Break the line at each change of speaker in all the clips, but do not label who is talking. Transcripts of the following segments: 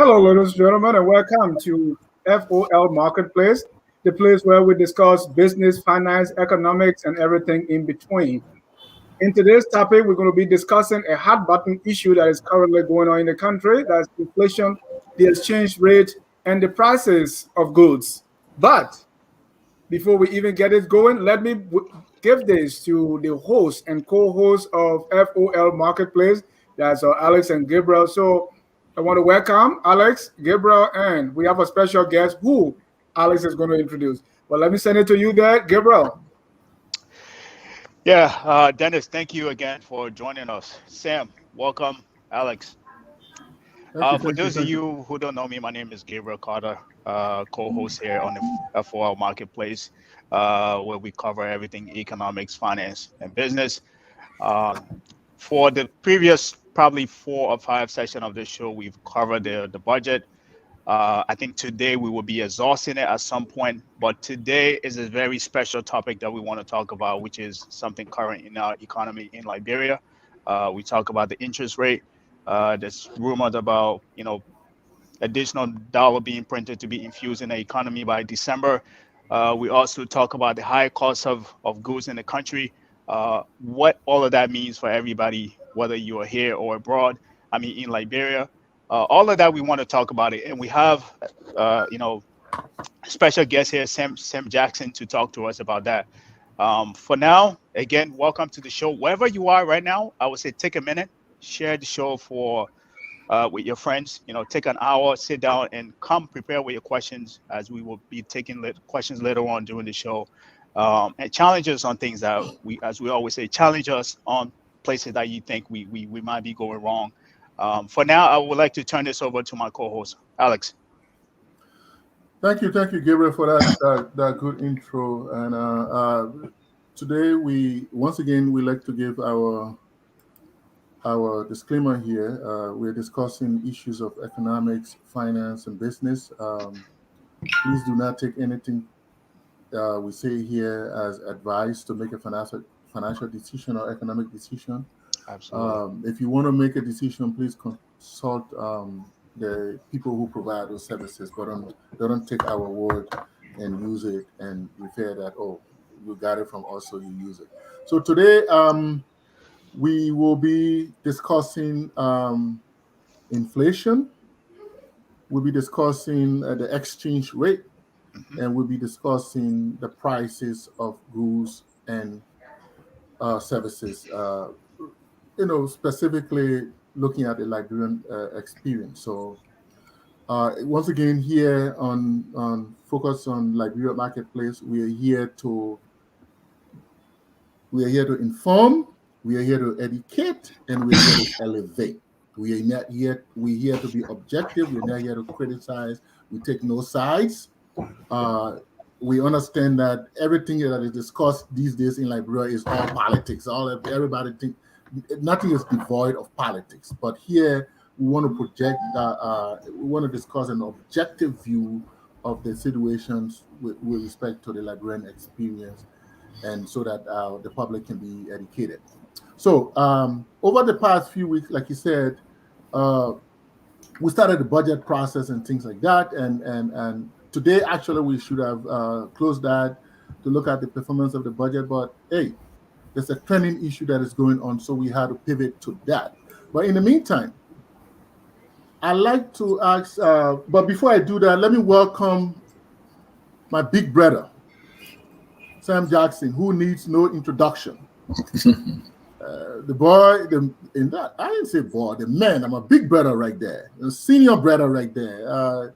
Hello, ladies and gentlemen, and welcome to FOL Marketplace, the place where we discuss business, finance, economics, and everything in between. In today's topic, we're going to be discussing a hot button issue that is currently going on in the country. That's inflation, the exchange rate, and the prices of goods. But before we even get it going, let me give this to the host and co-host of FOL Marketplace. That's Alex and Gabriel. So I want to welcome Alex, Gabriel, and we have a special guest who Alex is going to introduce. But let me send it to you there, Gabriel.
Yeah, Dennis, thank you again for joining us. Sam, welcome. Alex. For those of you who don't know me, my name is Gabriel Carter, co-host here on the FOL Marketplace, where we cover everything economics, finance, and business. For the previous probably 4 or 5 sessions of this show, we've covered the budget. I think today we will be exhausting it at some point, but today is a very special topic that we want to talk about, which is something current in our economy in Liberia. We talk about the interest rate. There's rumors about, additional dollar being printed to be infused in the economy by December. We also talk about the high cost of goods in the country, what all of that means for everybody, whether you are here or abroad, in Liberia. All of that, we want to talk about it. And we have, special guest here, Sam Jackson, to talk to us about that. For now, again, welcome to the show. Wherever you are right now, I would say take a minute, share the show with your friends. Take an hour, sit down, and come prepare with your questions, as we will be taking questions later on during the show. And challenge us on things that as we always say, challenge us on places that you think we might be going wrong. For now, I would like to turn this over to my co-host, Alex.
Thank you, Gabriel, for that good intro. And today, we like to give our disclaimer here. We're discussing issues of economics, finance, and business. Please do not take anything we say here as advice to make a financial decision or economic decision.
Absolutely.
If you want to make a decision, please consult the people who provide those services, but don't take our word and use it and refer that, oh, you got it from us, so you use it. So today, we will be discussing inflation. We'll be discussing the exchange rate, and we'll be discussing the prices of goods and services. Specifically looking at the Liberian experience. So once again, here on Focus on Liberia Marketplace, we are here to inform, we are here to educate, and we're here to elevate. We're here to be objective. We're not here to criticize. We take no sides. We understand that everything that is discussed these days in Liberia is all politics. Everybody think nothing is devoid of politics. But here we want to project. We want to discuss an objective view of the situations with respect to the Liberian experience, and so that the public can be educated. So over the past few weeks, like you said, we started the budget process and things like that. And today, actually, we should have closed that to look at the performance of the budget. But hey, there's a trending issue that is going on, so we had to pivot to that. But in the meantime, I'd like to ask, but before I do that, let me welcome my big brother, Sam Jackson, who needs no introduction. The boy, I didn't say boy, the man. I'm a big brother right there, a senior brother right there.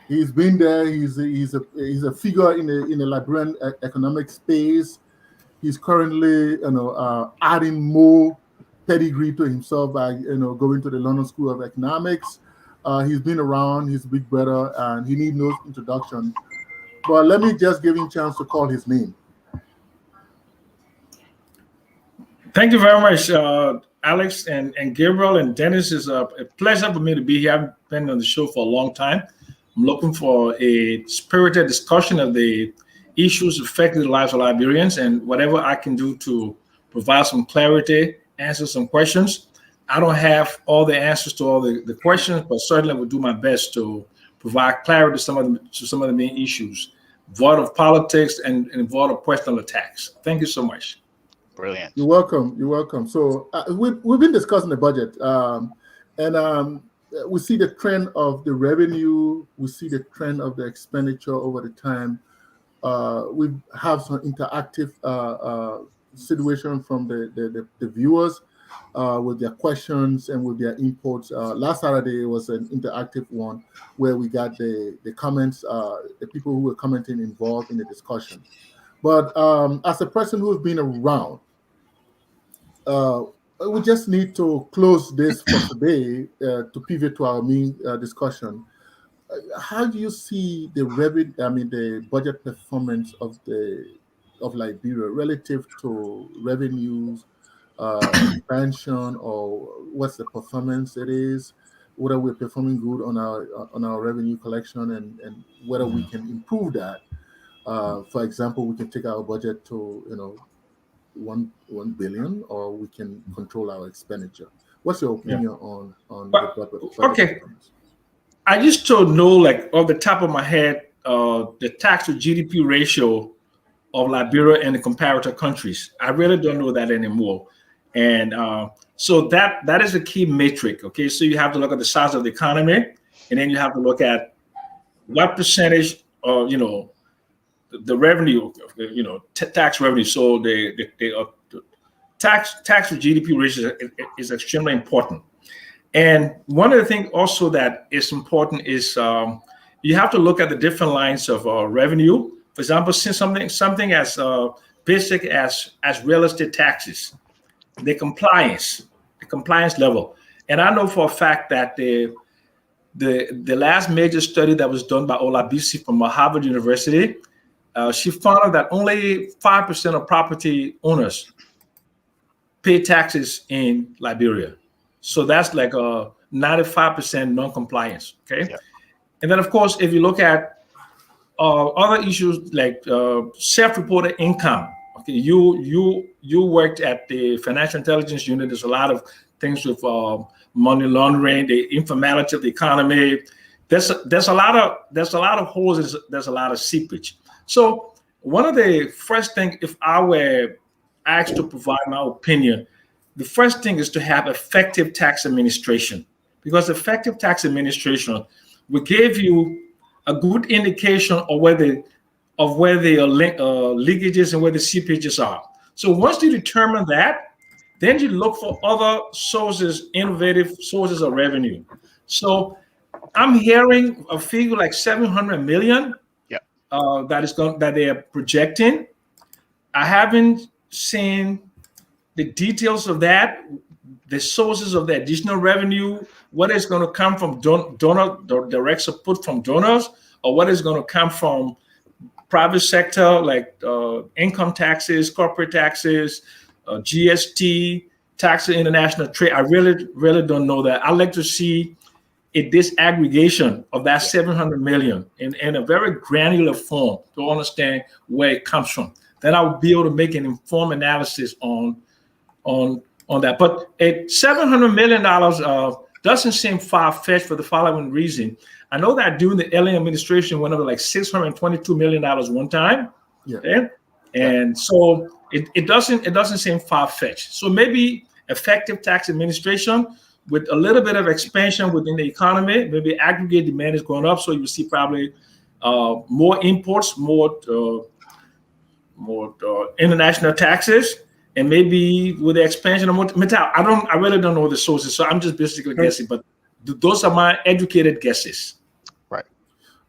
He's been there. He's a figure in the Liberian economic space. He's currently, adding more pedigree to himself by, going to the London School of Economics. He's been around. He's a big brother, and he needs no introduction. But let me just give him a chance to call his name.
Thank you very much, Alex and Gabriel and Dennis. It's a pleasure for me to be here. I've been on the show for a long time. I'm looking for a spirited discussion of the issues affecting the lives of Liberians, and whatever I can do to provide some clarity, answer some questions, I don't have all the answers to all the questions, but certainly will do my best to provide clarity to some of the main issues, void of politics and void of personal attacks. Thank you so much.
Brilliant.
You're welcome. You're welcome. So we've been discussing the budget, and we see the trend of the revenue. We see the trend of the expenditure over the time. We have some interactive situation from the viewers with their questions and with their inputs. Last Saturday was an interactive one where we got the comments, the people who were commenting involved in the discussion. But as a person who's been around, we just need to close this for today to pivot to our main discussion. How do you see the the budget performance of Liberia relative to revenues, expansion, or what's the performance it is? Whether we're performing good on our revenue collection and whether we can improve that. For example, we can take our budget to 1 billion, or we can control our expenditure. What's your opinion on the budget?
Okay. I just don't know, like off the top of my head, the tax to GDP ratio of Liberia and the comparator countries. I really don't know that anymore. And so that is a key metric. Okay, so you have to look at the size of the economy, and then you have to look at what percentage of the revenue, tax revenue. So the tax to GDP ratio is extremely important. And one of the things also that is important is you have to look at the different lines of revenue. For example, since something as basic as real estate taxes, the compliance level. And I know for a fact that the last major study that was done by Olabisi from Harvard University, she found that only 5% of property owners pay taxes in Liberia. So that's like a 95% non-compliance. Okay, yeah. And then of course, if you look at other issues like self-reported income. Okay, you worked at the Financial Intelligence Unit. There's a lot of things with money laundering, the informality of the economy. There's a lot of holes. There's a lot of seepage. So one of the first things, if I were asked to provide my opinion, the first thing is to have effective tax administration, because effective tax administration will give you a good indication of where the leakages and where the seepages are. So once you determine that, then you look for other sources, innovative sources of revenue. So I'm hearing a figure like 700 million that they are projecting. I haven't seen the details of that, the sources of the additional revenue, what is going to come from donor direct support from donors, or what is going to come from private sector like income taxes, corporate taxes, GST, tax on international trade. I really don't know that. I'd like to see a disaggregation of that 700 million in a very granular form to understand where it comes from. Then I will be able to make an informed analysis on that. But $700 million doesn't seem far-fetched for the following reason. I know that during the Allen administration went up to like $622 million one time. Yeah. Okay? And so it doesn't seem far-fetched. So maybe effective tax administration with a little bit of expansion within the economy, maybe aggregate demand is going up. So you see probably more imports, more international taxes. And maybe with the expansion of metal, I really don't know the sources, so I'm just basically guessing. But those are my educated guesses.
Right.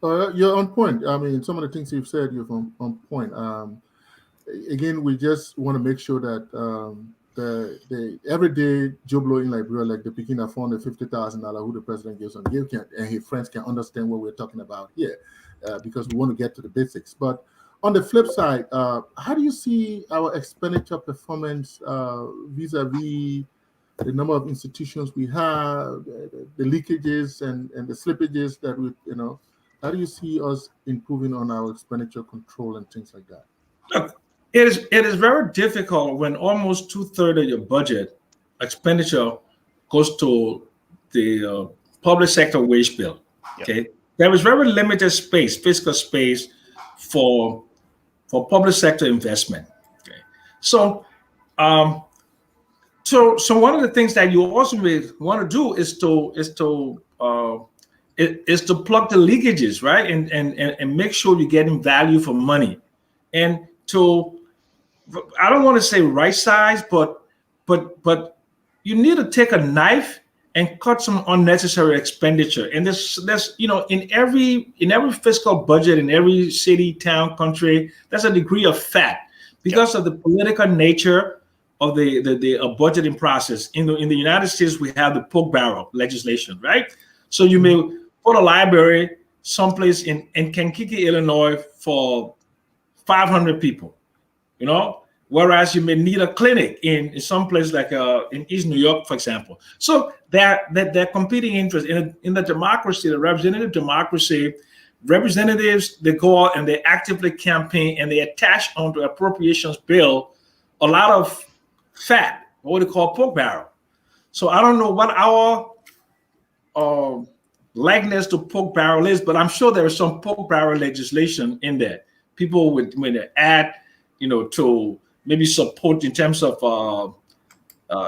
You're on point. I mean, some of the things you've said, you're on point. Again, we just want to make sure that the everyday Joe Blow in Liberia, like the picking of $450,000 who the president gives on gift, and his friends can understand what we're talking about here, because we want to get to the basics. But on the flip side, how do you see our expenditure performance vis-a-vis the number of institutions we have, the leakages and the slippages that we, how do you see us improving on our expenditure control and things like that?
Look, it is very difficult when almost 2/3 of your budget expenditure goes to the public sector wage bill. Okay, there is very limited space, fiscal space, for public sector investment. Okay, so so one of the things that you also want to do is to plug the leakages, right, and make sure you're getting value for money, and I don't want to say right size, but you need to take a knife and cut some unnecessary expenditure. And there's in every fiscal budget in every city, town, country, there's a degree of fat because of the political nature of the budgeting process. In the United States, we have the poke barrel legislation, right? So you may put a library someplace in Kankakee, Illinois for 500 people, whereas you may need a clinic in some place like in East New York, for example. So they're competing interests in the democracy, the representative democracy. Representatives, they go out and they actively campaign and they attach onto appropriations bill a lot of fat, what we call pork barrel. So I don't know what our likeness to pork barrel is, but I'm sure there is some pork barrel legislation in there. People when they add, to maybe support in terms of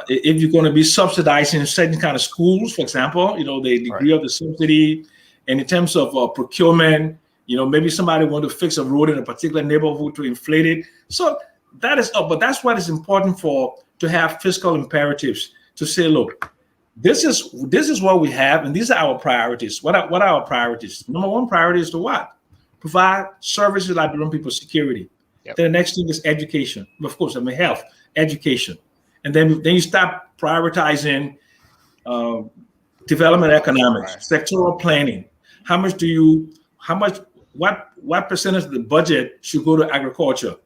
if you're going to be subsidizing certain kind of schools, for example, the degree of the subsidy, and in terms of procurement, maybe somebody want to fix a road in a particular neighborhood to inflate it. So that is up, but that's what is important to have fiscal imperatives to say, look, this is what we have, and these are our priorities. What are our priorities? Number one priority is to what? Provide services like Liberian people security. Yep. Then the next thing is education. Of course, health, education. And then you start prioritizing development economics, sectoral planning. What percentage of the budget should go to agriculture?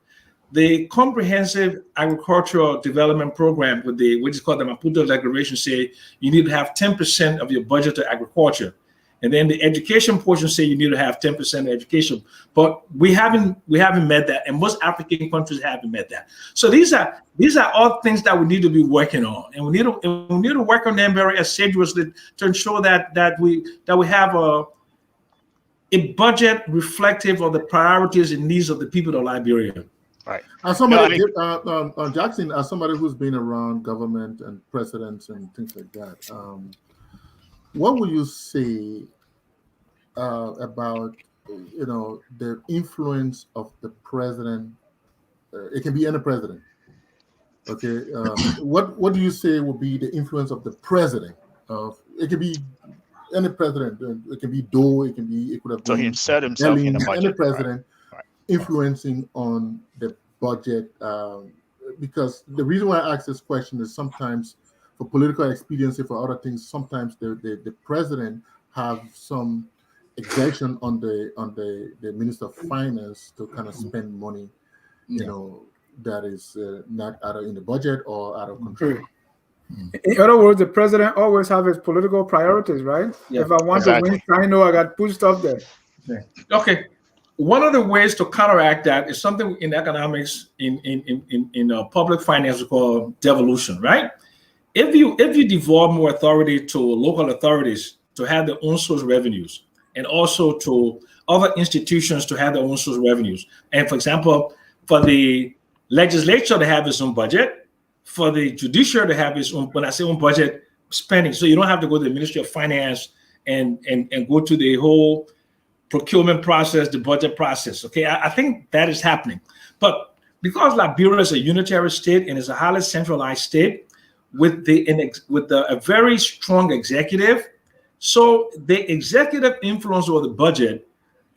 The comprehensive agricultural development program which is called the Maputo Declaration say you need to have 10% of your budget to agriculture. And then the education portion say you need to have 10% education, but we haven't met that, and most African countries haven't met that. So these are all things that we need to be working on, and we need to work on them very assiduously to ensure that we have a budget reflective of the priorities and needs of the people of Liberia.
Right.
As somebody, Jackson, as somebody who's been around government and presidents and things like that, what would you say about the influence of the president? It can be any president. Okay. What do you say will be the influence of the president? It can be any president. It can be Doe. It could have been.
So he inserted himself in the budget.
Any president influencing on the budget. Because the reason why I ask this question is sometimes for political expediency, for other things, sometimes the president have some exemption on the Minister of Finance to kind of spend money, that is not either in the budget or out of control.
In other words, the president always have his political priorities, right? Yeah, if I want to win, I know I got pushed up there.
Okay. One of the ways to counteract that is something in economics, in public finance, we call devolution, right? If you devolve more authority to local authorities to have their own source revenues, and also to other institutions to have their own source revenues, and for example, for the legislature to have its own budget, for the judiciary to have its own, when I say own budget, spending, so you don't have to go to the Ministry of Finance and go to the whole procurement process, the budget process. Okay, I think that is happening, but because Liberia is a unitary state and is a highly centralized state with a very strong executive, so the executive influence over the budget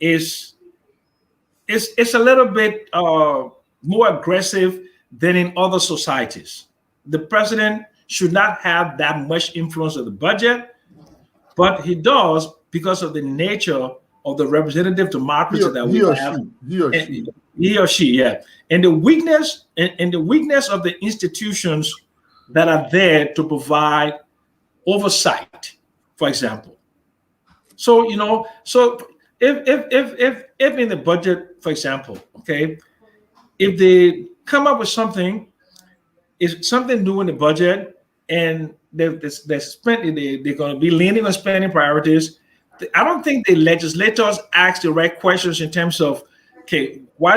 is a little bit more aggressive than in other societies. The president should not have that much influence of the budget, but he does because of the nature of the representative democracy that we have. He or she, yeah. And the weakness of the institutions that are there to provide oversight, for example. So so if in the budget, for example, okay, if they come up with something, is something new in the budget, and they're going to be leaning on spending priorities. I don't think the legislators ask the right questions in terms of, okay, why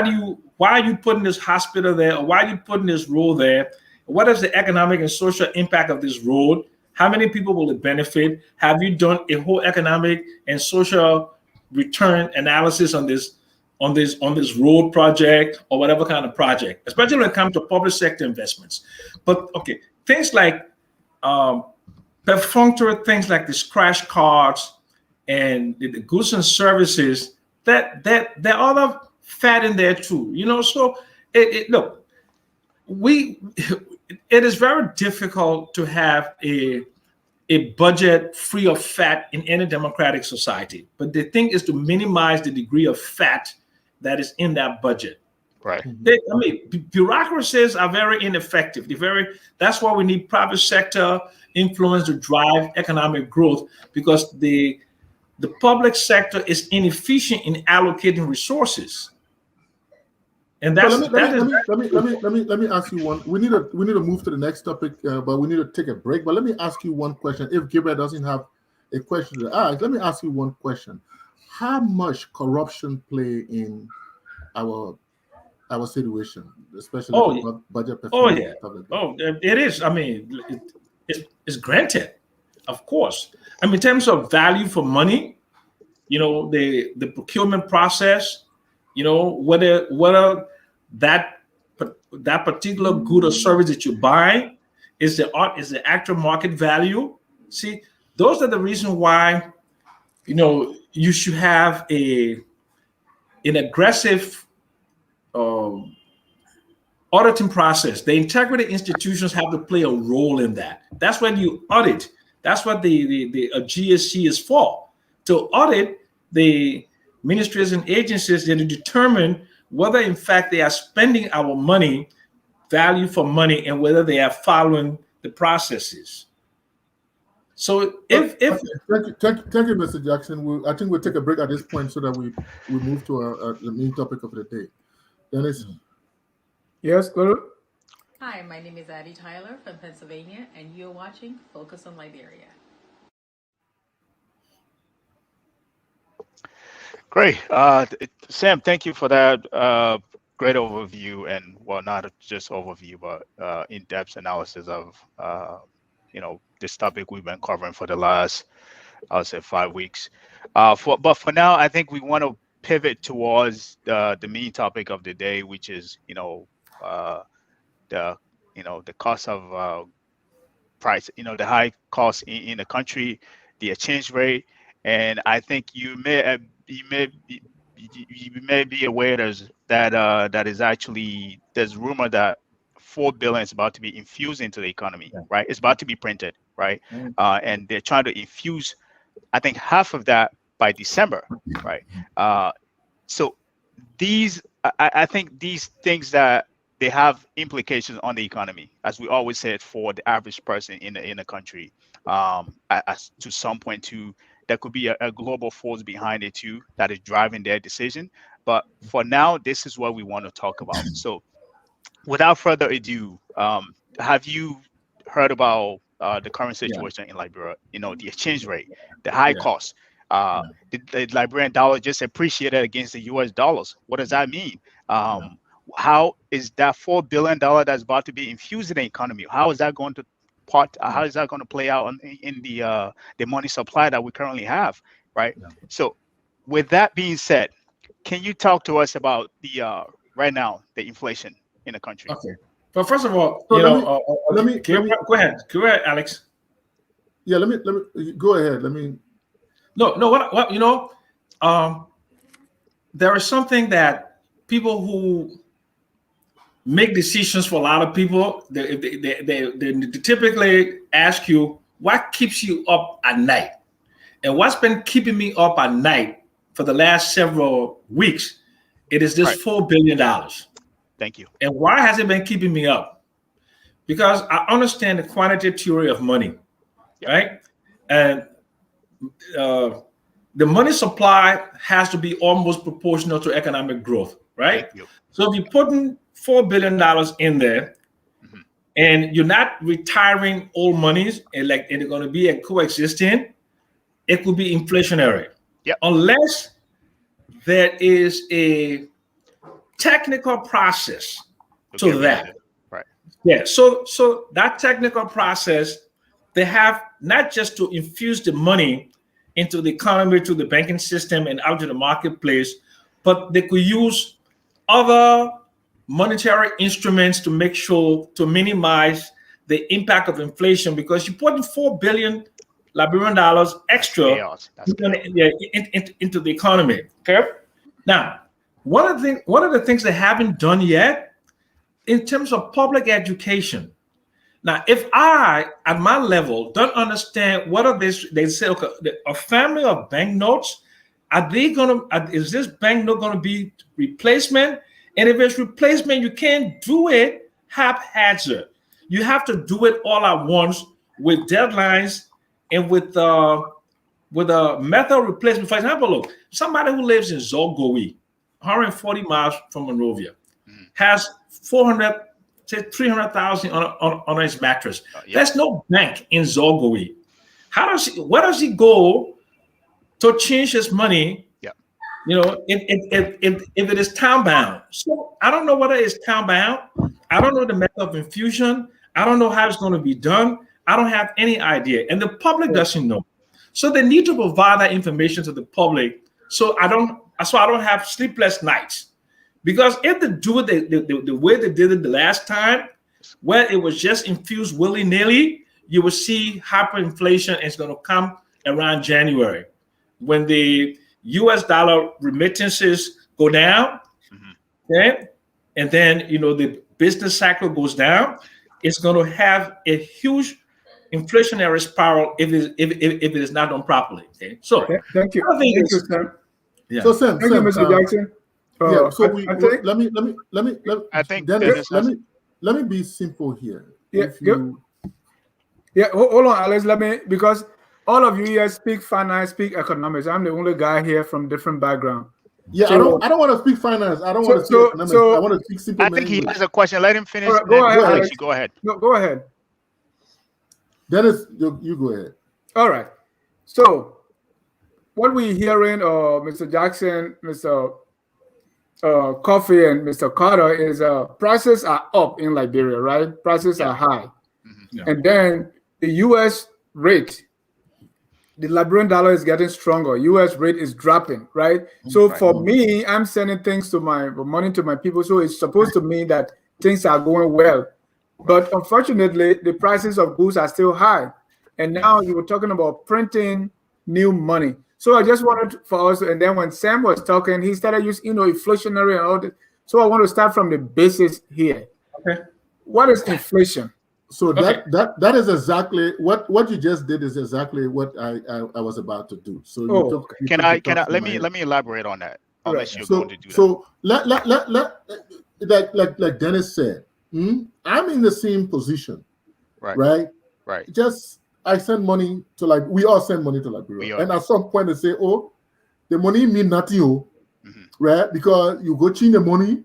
are you putting this hospital there, or why are you putting this road there? What is the economic and social impact of this road? How many people will it benefit? Have you done a whole economic and social return analysis on this road project or whatever kind of project, especially when it comes to public sector investments? But okay, things like perfunctory things like these crash cards and the goods and services, that there are other fat in there too, So look, it is very difficult to have a budget free of fat in any democratic society. But the thing is to minimize the degree of fat that is in that budget.
Right.
Bureaucracies are very ineffective. That's why we need private sector influence to drive economic growth, because the public sector is inefficient in allocating resources. And that's
let me ask you one. We need to move to the next topic, but we need to take a break. But let me ask you one question. If Gabriel doesn't have a question to ask, let me ask you one question. How much corruption play in our situation, especially budget performance?
It is. I mean, it's granted, of course. I mean, in terms of value for money, the procurement process, whether that particular good or service that you buy is the actual market value. See, those are the reasons why you should have an aggressive auditing process. The integrity institutions have to play a role in that. That's when you audit. That's what the GSC is for, to audit the ministries and agencies and to determine whether in fact they are spending our money, value for money, and whether they are following the processes. So thank you,
Mr. Jackson. I think we'll take a break at this point so that we move to the main topic of the day. Dennis?
Yes, go.
Hi, my name is Addie Tyler from Pennsylvania, and you're watching Focus on Liberia.
Great. Sam, thank you for that great overview, and not just overview, but in-depth analysis of this topic we've been covering for the last, I would say, 5 weeks. But for now, I think we want to pivot towards the main topic of the day, which is the cost of price, the high cost in the country, the exchange rate, and I think you may be aware that is actually, there's rumor that $4 billion is about to be infused into the economy, right? It's about to be printed, right? And they're trying to infuse, I think, half of that by December, right? So I think these things that they have implications on the economy, as we always said, for the average person in the country. As to some point too, there could be a global force behind it too that is driving their decision. But for now, this is what we want to talk about. So, without further ado, have you heard about the current situation in Liberia? The exchange rate, the high cost. The Liberian dollar just appreciated against the U.S. dollars. What does that mean? How is that $4 billion that's about to be infused in the economy? How is that going to play out in the money supply that we currently have, right? So, with that being said, can you talk to us about the right now the inflation in the country?
Okay. But first of all,
go ahead,
Alex.
Yeah, let me go ahead.
There is something that people who make decisions for a lot of people, they typically ask you, what keeps you up at night? And what's been keeping me up at night for the last several weeks, it is this $4 billion.
Thank you.
And why has it been keeping me up? Because I understand the quantitative theory of money, right? And the money supply has to be almost proportional to economic growth, right? So if you put in $4 billion in there, and you're not retiring old monies and they're going to be a coexisting, it could be inflationary.
Yep.
Unless there is a technical process to that.
Right.
Yeah. So that technical process, they have not just to infuse the money into the economy, to the banking system and out to the marketplace, but they could use other monetary instruments to make sure to minimize the impact of inflation, because you put in $4 billion Liberian dollars extra into the economy. Okay. Now, one of the things they haven't done yet in terms of public education. Now, if I, at my level, don't understand what are this, they say, okay, a family of banknotes, is this banknote going to be replacement? And if it's replacement, you can't do it haphazard. You have to do it all at once with deadlines and with a method replacement. For example, look, somebody who lives in Zolgowi, 140 miles from Monrovia, has 300,000 on his mattress. There's no bank in Zolgowi. Where does he go to change his money? You know, if it is town bound. So I don't know whether it's town bound. I don't know the method of infusion. I don't know how it's going to be done. I don't have any idea. And the public doesn't know. So they need to provide that information to the public. So I don't have sleepless nights. Because if they do it the way they did it the last time, where it was just infused willy-nilly, you will see hyperinflation is going to come around January. When the US dollar remittances go down, okay, and then the business cycle goes down, it's going to have a huge inflationary spiral if it is not done properly. Okay, so
thank you. Thank you, Sam.
Yeah.
So Sam,
thank you, Mr. Jackson.
Yeah. So let me be simple here.
Hold on, Alex. Because all of you here speak finance, speak economics. I'm the only guy here from different background.
Yeah, so, I don't want to speak finance. I don't want to speak economics. I want to speak simple.
I think he has a question. Let him finish.
Right, go ahead,
Alex. Go ahead.
No, go ahead.
Dennis, you go ahead.
All right. So what we're hearing, Mr. Jackson, Mr. Cuffy, and Mr. Carter is prices are up in Liberia, right? Prices are high. And then the U.S. rate, the Liberian dollar is getting stronger. U.S. rate is dropping, right? So for me, I'm sending money to my people. So it's supposed to mean that things are going well. But unfortunately, the prices of goods are still high. And now you were talking about printing new money. So I just wanted for us, and then when Sam was talking, he started using, inflationary and all that. So I want to start from the basis here. Okay. What is inflation?
So that is exactly what you just did is exactly what I was about to do. So
let me elaborate on that. Unless you're going to do that.
So like Dennis said, I'm in the same position. Right. Just I send money to we all send money to Liberia. And at some point they say, oh, the money mean nothing, right? Because you go change the money,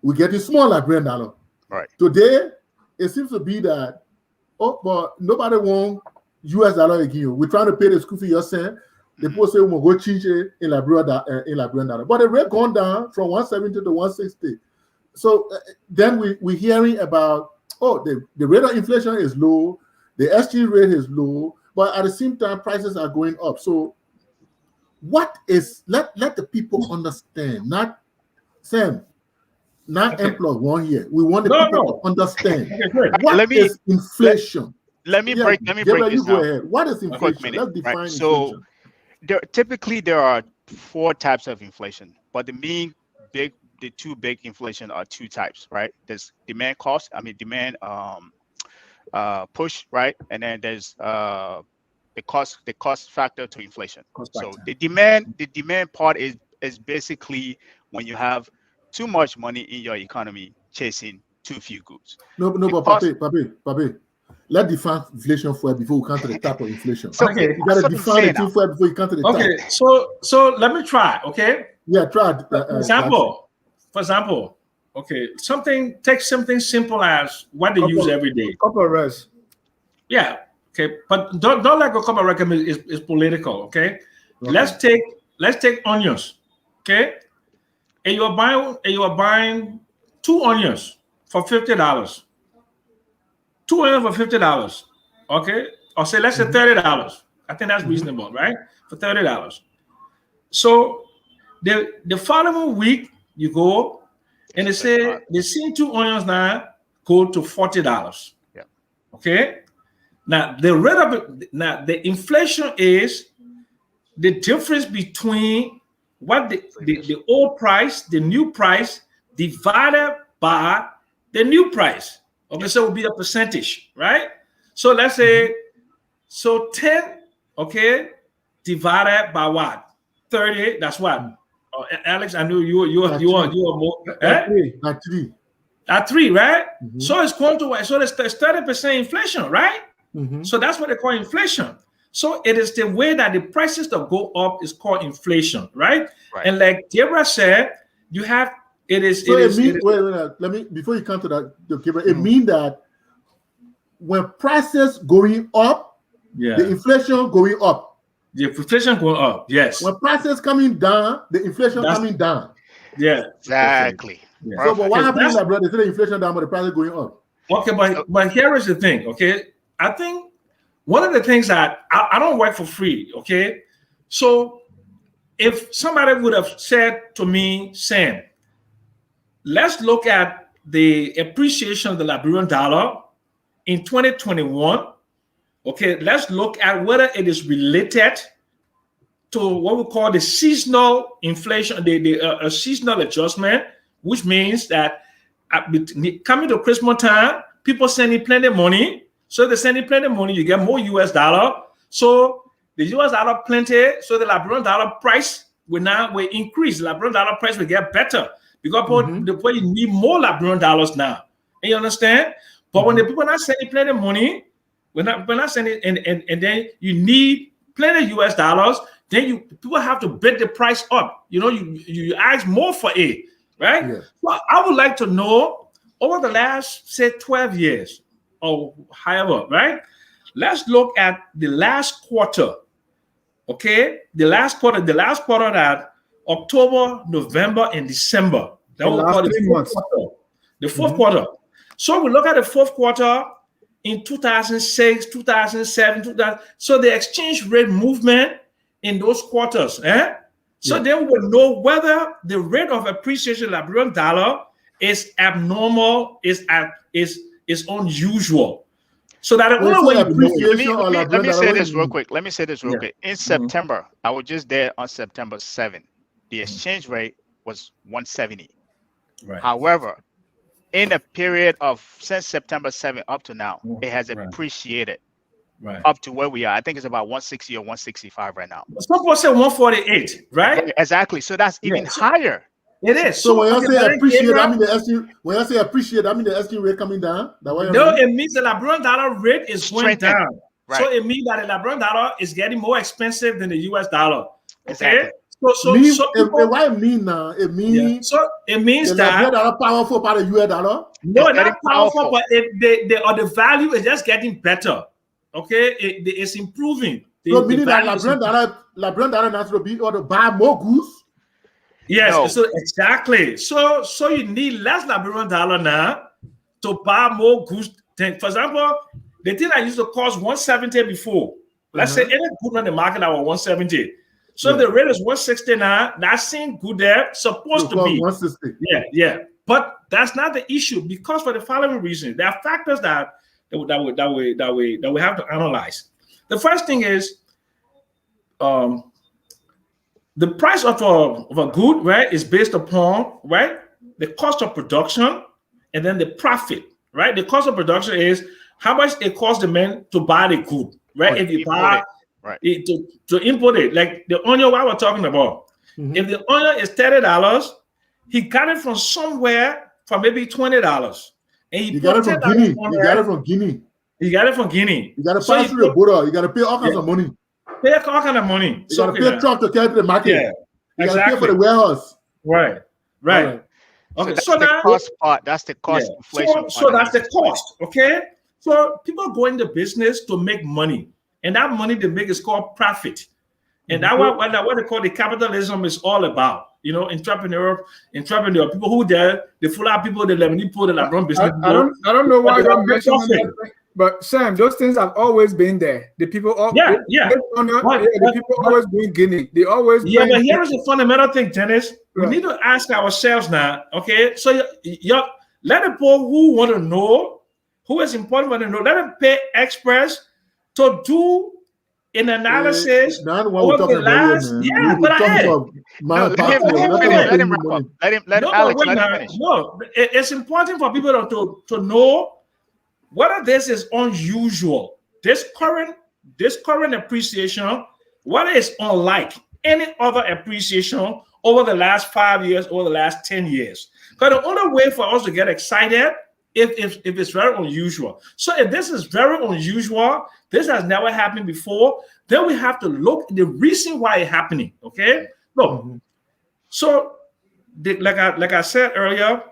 we get a small Liberian dollar.
Right.
Today, it seems to be that, but nobody want US dollar again. We're trying to pay the school fee you're saying. The people say we'll go change it in Liberian dollar. But the rate gone down from 170 to 160. So then we're hearing about, the rate of inflation is low, the exchange rate is low, but at the same time, prices are going up. So what is, let the people understand, not Sam, not employ one here. We want the people to understand what is inflation.
Let me break this down.
Go ahead. What is inflation? Let's define inflation.
So there are 4 types of inflation, but the two big inflation are 2 types, right? There's demand push, right? And then there's the cost factor to inflation. So the demand part is basically when you have too much money in your economy chasing too few goods.
But Papi, let's define inflation before we come to the type of inflation.
So,
you gotta define it before you come to the type.
So let me try. Okay.
Yeah, try.
For example, Okay, take something simple as what they use every day.
Cup of rice.
Yeah. Okay, but don't let go. Cup of rice is political. Okay? Let's take onions. Okay, and you are buying 2 onions for $50. 2 onions for $50. Okay, or say let's say $30. I think that's reasonable, right? For $30. So the following week you go and they say they see 2 onions now go to $40.
Yeah.
Okay. Now the rate of it, now the inflation is the difference between what the old price, the new price divided by the new price. Okay, so it will be a percentage, right? So let's say 10, okay, divided by what? 30. That's what? Alex, I know you are more.
At 3.
At 3, right? So it's going to so it's 30% inflation, right? So that's what they call inflation. So it is the way that the prices that go up is called inflation, right? And like Gabriel said, you have it is.
So wait, let me before you come to that, Gabriel. It means that when prices going up, the inflation going up.
The inflation going up, yes.
When prices coming down, the inflation coming down.
Yeah,
exactly.
Yeah. So, but what happens, like, brother? They say the inflation down, but the prices going up.
Okay, but here is the thing. Okay, I think one of the things that I don't work for free. Okay, so if somebody would have said to me, Sam, let's look at the appreciation of the Liberian dollar in 2021. Okay, let's look at whether it is related to what we call the seasonal inflation, the seasonal adjustment, which means that coming to Christmas time, people sending plenty of money. So they sending plenty of money, you get more US dollar. So the US dollar plenty, so the Liberian dollar price will increase. The Liberian dollar price will get better because people you need more Liberian dollars now. You understand? But when the people not sending plenty of money, we're not sending, and then you need plenty of US dollars, then people have to bid the price up. You know, you ask more for it, right? Yeah. Well, I would like to know over the last, say, 12 years or however, right? Let's look at the last quarter. Okay, the last quarter that October, November, and December. That
the last 3 months.
The fourth quarter. So we look at the fourth quarter in 2006, 2007, so the exchange rate movement in those quarters. So then we will know whether the rate of appreciation of the Liberian dollar is abnormal, is unusual. So that
let me say this real quick. In September, I was just there on September 7th. The exchange rate was 170.
Right.
However, in a period of since September 7th up to now, it has appreciated up to where we are. I think it's about 160 or 165 right now.
Some people say 148, right?
Exactly. So that's even higher.
It is.
So when you say appreciate, I mean the SG. When you say appreciate, I mean the SG rate coming down.
No, it means the Liberian dollar rate is going down. Right. So it means that the Liberian dollar is getting more expensive than the US dollar. Okay.
Exactly.
What it mean now? It means
so it means that
Liberian dollar powerful by the US dollar.
No, it's not powerful, but the value is just getting better. Okay, it's improving.
So meaning that Liberian dollar has to be or to buy more goods.
Yes, so exactly. So you need less Liberian dollar now to buy more goods. For example, the thing that used to cost 170 before, let's say any good on the market that was 170. So if the rate is 160 now, that seems good there, supposed to be
160.
Yeah. But that's not the issue because for the following reason, there are factors that we have to analyze. The first thing is the price of a good, right, is based upon, right, the cost of production and then the profit, right? The cost of production is how much it costs the man to buy the good, right? If you buy to import it, like the onion what we're talking about. If the onion is $30, he got it from somewhere for maybe $20. And
you got it from Guinea. You got it from Guinea.
You got it from Guinea.
You got to pass through the border. You got to pay all kinds of money.
Pay all kind of money.
You got to pay a truck to carry to the market.
Yeah,
you got to pay for the warehouse.
Right. Okay,
that's
so
the
now,
cost part. That's the
yeah,
cost inflation part.
so
that
that's
he's
the
explaining.
cost, okay? So people go into business to make money, and that money they make is called profit. And that's what they call the capitalism is all about. You know, entrepreneur, people who the full people, the Lebanese people, the run business.
I don't know why you're mentioning
profit.
that thing, but Sam, those things have always been there. The people, the people always doing Guinea. They always
but here is the fundamental thing, Dennis. We need to ask ourselves now. Okay, so let the people who want to know, who is important want to know, let them pay experts to do an analysis
over
the last. Yeah, but
let him wrap up. Let Alex finish.
No, it's important for people to know whether this is unusual. This current appreciation, whether it's unlike any other appreciation over the last 5 years, over the last 10 years. Because the only way for us to get excited if it's very unusual. So if this is very unusual, this has never happened before, then we have to look at the reason why it's happening. Okay? Look, so like I said earlier,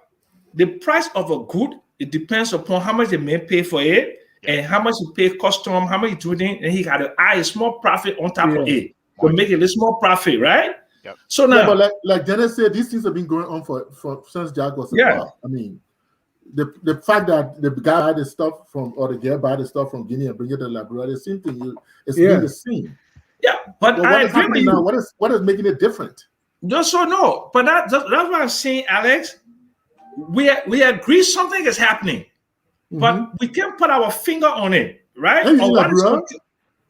the price of a good, it depends upon how much they may pay for it and how much you pay custom, how much you do it, and he got to add a small profit on top of it to make it a small profit, right?
Yep.
So now,
but like Dennis said, these things have been going on for since Jack was a bar. I mean, the fact that the guy buy the stuff from, or the girl buy the stuff from Guinea and bring it to Liberia, the same thing. It's been the same.
Yeah, but
what is happening now? What is making it different?
Just so no, but that's what I'm saying, Alex. We agree something is happening, but we can't put our finger on it, right?
In Liberia?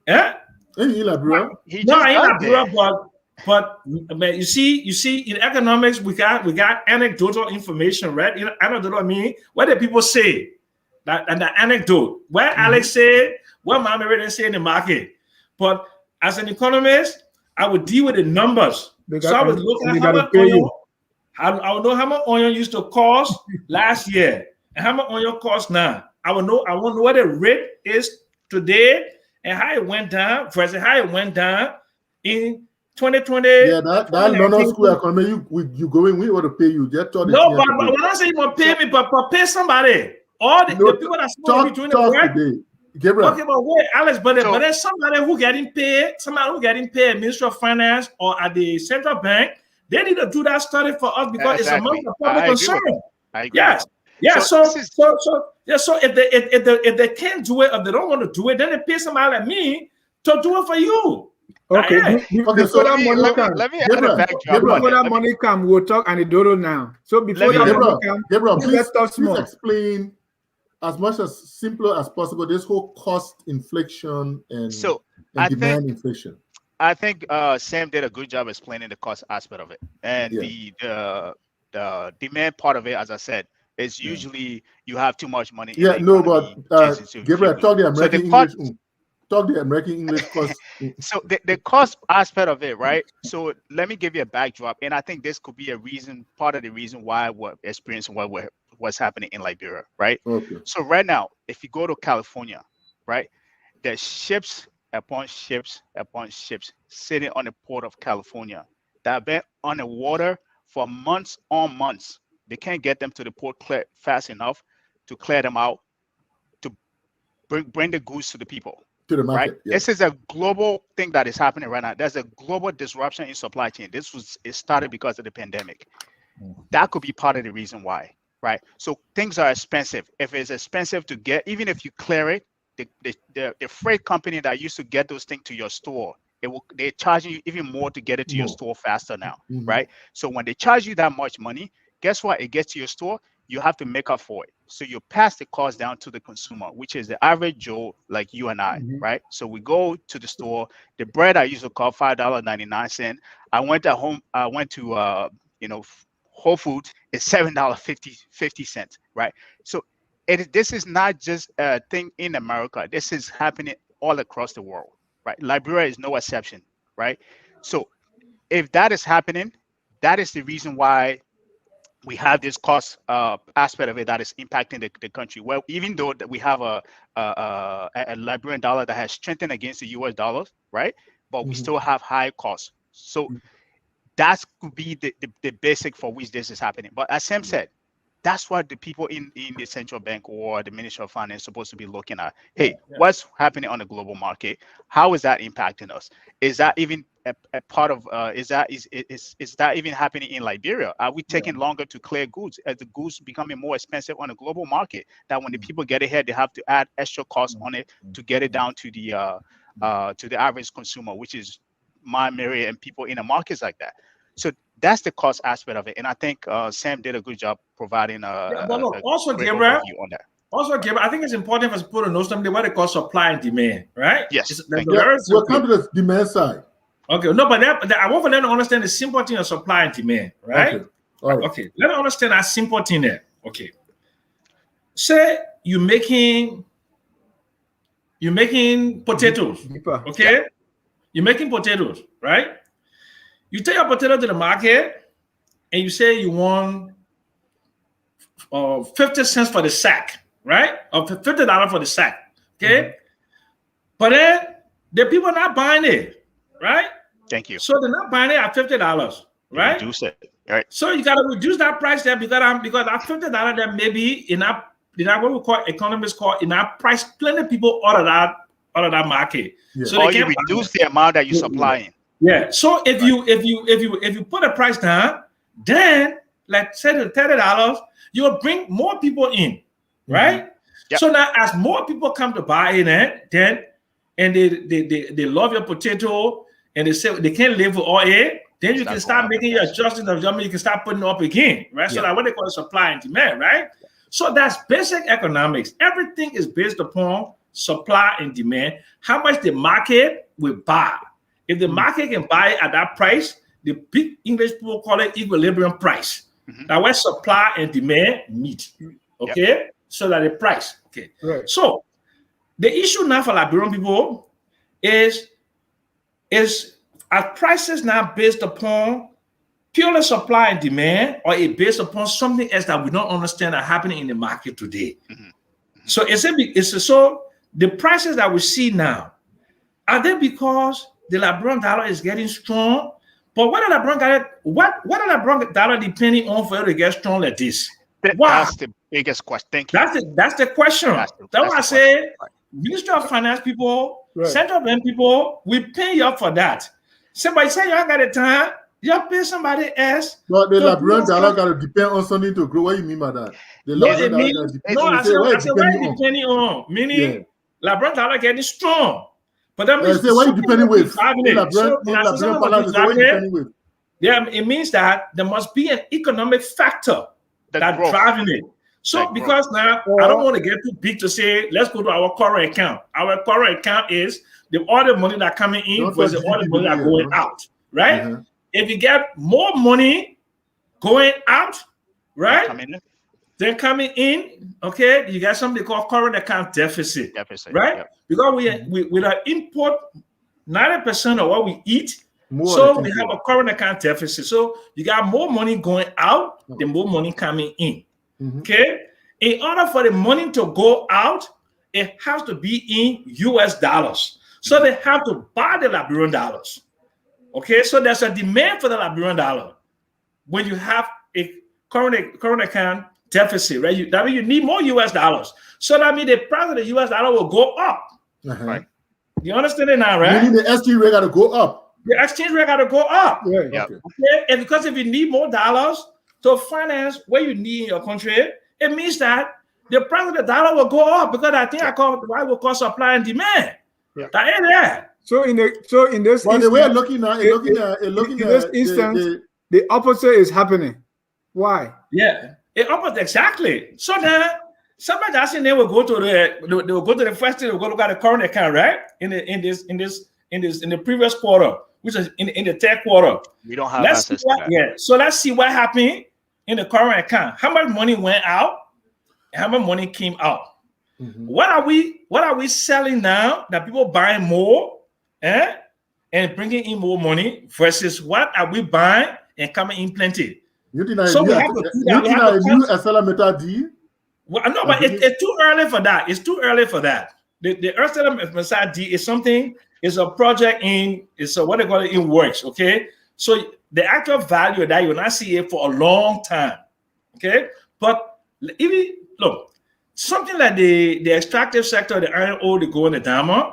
Yeah.
In Liberia?
No, in Liberia, but you see, in economics, we got anecdotal information, right? You know, anecdotal, I mean, what do people say? And the anecdote, where Alex said, what Mama already say in the market. But as an economist, I would deal with the numbers. So I was looking at how much onion, I would know how much onion used to cost last year and how much onion costs now. I want to know what the rate is today and how it went down versus how it went down in 2020.
Yeah, that London School economy, you go in, we want to pay you. Just
no, but when I say you want to pay me, but pay somebody. All the people that supposed to be doing the work.
Today. Gabriel.
Okay, but wait, Alex, but there's somebody who getting paid at Ministry of Finance or at the central bank. They need to do that study for us because it's a matter of public concern. Yes. Yeah. So if they can't do it, or they don't want to do it, then they pay somebody like me to do it for you.
Okay.
So let me add a backdrop.
Before that money come, we'll talk anecdotal now. So before that money come,
Gabriel, please explain as much as simple as possible this whole cost inflation and demand inflation.
I think Sam did a good job explaining the cost aspect of it, and the demand part of it, as I said, is usually you have too much money.
But Gabriel, talk the American English. Talk the American English cost.
So the cost aspect of it, right? So let me give you a backdrop, and I think this could be part of the reason why we're experiencing what's happening in Liberia, right?
Okay.
So right now, if you go to California, right, there's ships upon ships sitting on the port of California that have been on the water for months on months. They can't get them to the port fast enough to clear them out to bring the goods to the people.
To the market,
right? This is a global thing that is happening right now. There's a global disruption in supply chain. It started because of the pandemic. That could be part of the reason why, right? So things are expensive. If it's expensive to get, even if you clear it, the freight company that used to get those things to your store, they're charging you even more to get it to your store faster now, right? So when they charge you that much money, guess what? It gets to your store, you have to make up for it. So you pass the cost down to the consumer, which is the average Joe like you and I, right? So we go to the store. The bread I used to call $5.99. I went to Whole Foods, it's $7.50, right? So this is not just a thing in America. This is happening all across the world, right? Liberia is no exception, right? So if that is happening, that is the reason why we have this cost aspect of it that is impacting the country. Well, even though that we have a Liberian dollar that has strengthened against the US dollar, right? But we still have high costs. So that could be the basic for which this is happening. But as Sam said, that's what the people in the central bank or the Ministry of Finance is supposed to be looking at. Hey, what's happening on the global market? How is that impacting us? Is that even a part of is that even happening in Liberia? Are we taking longer to clear goods as the goods becoming more expensive on the global market? That when the people get it here, they have to add extra costs on it to get it down to the average consumer, which is Mary and people in the markets like that. So that's the cost aspect of it, and I think Sam did a good job providing
also,
great
Gabriel,
overview on that.
Also, Gabriel, I think it's important for us to know something what they call supply and demand, right?
Yes.
We'll come to the demand side.
Okay, no, but I want for them to understand the simple thing of supply and demand, right?
Okay. All right.
Okay, let me understand that simple thing there. Okay, say you're making potatoes. Okay, you're making potatoes, right? You take your potato to the market and you say you want 50 cents for the sack, right? Or $50 for the sack, okay? But then the people are not buying it, right?
Thank you.
So they're not buying it at $50, right?
Reduce it, right?
So you got to reduce that price there because that $50 there may be enough what we call economists call enough price. Plenty of people out of that market.
Yeah.
So
or you reduce the amount that you're supplying.
Yeah. So if you put a price down, then let's say the $30, you will bring more people in, right?
Yep.
So now as more people come to buy in it, then and they love your potato and they say they can't live with all it, then you can start making your adjustments of you can start putting up again, right? So that's what they call supply and demand, right? So that's basic economics. Everything is based upon supply and demand. How much the market will buy. If the market can buy at that price, the big English people call it equilibrium price. That where supply and demand meet. Okay, so that the price. Okay,
right.
So the issue now for Liberian people is are prices now based upon purely supply and demand, or it based upon something else that we don't understand are happening in the market today? So so the prices that we see now, are they because the Liberian dollar is getting strong? But what are the Liberian dollar depending on for you to get strong like this?
That's the biggest question. Thank you.
That's the question. That's why I say Ministry of Finance people, Central Bank people, we pay you up for that. Somebody say you ain't got the time, you pay somebody else.
But the Liberian dollar got to depend on something to grow. What do you mean by that? The Liberian dollar
I said what it depending on? Meaning Liberian dollar getting strong. But that means
what are you depending with?
Yeah, it means that there must be an economic factor that's driving it. So because now I don't want to get too big to say, let's go to our current account. Our current account is all the money that coming in versus all the money that going out, right? If you get more money going out, right? Then coming in, okay, you got something called current account deficit, right?
Yep.
Because we import 90% of what we eat, so we have a current account deficit. So you got more money going out than more money coming in. Okay, in order for the money to go out, it has to be in US dollars. So they have to buy the Liberian dollars. Okay, so there's a demand for the Liberian dollar when you have a current account deficit, right? That means you need more US dollars. So that means the price of the US dollar will go up. Right? You understand it now, right?
Meaning the exchange rate got to go up.
The exchange rate got to go up.
Right.
Yep.
Okay? And because if you need more dollars to finance what you need in your country, it means that the price of the dollar will go up because I think I will call supply and demand. That ain't there.
So in this
Well, the way I'm looking at
this instance, the opposite is happening. Why?
Yeah, it opposite exactly. So now somebody that's in there will go to the first thing, they'll go look at the current account, right? In the previous quarter, which is in the third quarter.
We don't have access to that.
So let's see what happened in the current account. How much money went out and how much money came out. What are we selling now that people buying more and bringing in more money versus what are we buying and coming in plenty?
So we have to do that. You have a new accelerometer deal?
Well, no, but it's too early for that. It's too early for that. The accelerometer deal is something. It's a project it's what they call it in works. Okay, so the actual value of that, you will not see it for a long time. Okay, but even look, something like the extractive sector, the iron ore, the gold, and the diamond,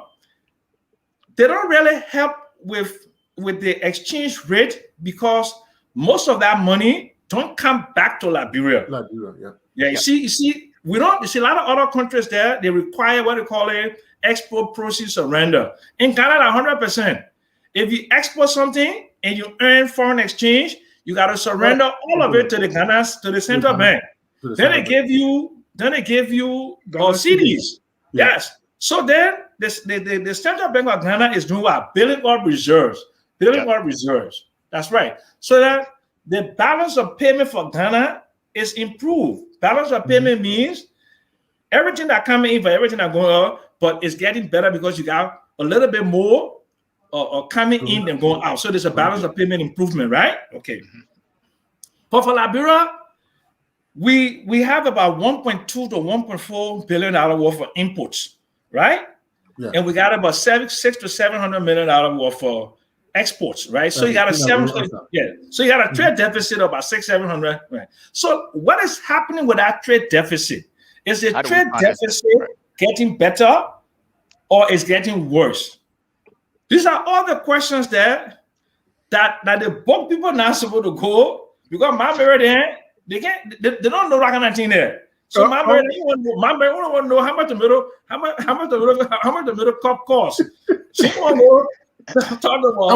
they don't really help with the exchange rate because most of that money don't come back to Liberia. Yeah. You see, we don't. You see, a lot of other countries there, they require what they call it export proceeds surrender. In Canada, 100%. If you export something and you earn foreign exchange, you got to surrender all of it to the central bank. Then they give you CDs. Yes. So then the central bank of Ghana is doing what? Building up reserves. That's right. So that the balance of payment for Ghana is improved. Balance of payment means everything that coming in for everything that going out, but it's getting better because you got a little bit more coming in than going out. So there's a balance of payment improvement, right? Okay. But for Liberia, we have about 1.2 to 1.4 billion dollar worth of inputs, right? Yeah. And we got about $600 to $700 million worth of exports, right? So you got a So you got a trade deficit of about 600-700. Right. So what is happening with that trade deficit? Is the trade deficit getting better or is getting worse? These are all the questions that the book people not supposed to go because my meridian they don't know that kind of thing there. So my meridian want to know how much the middle cup costs. She want to know. Talk about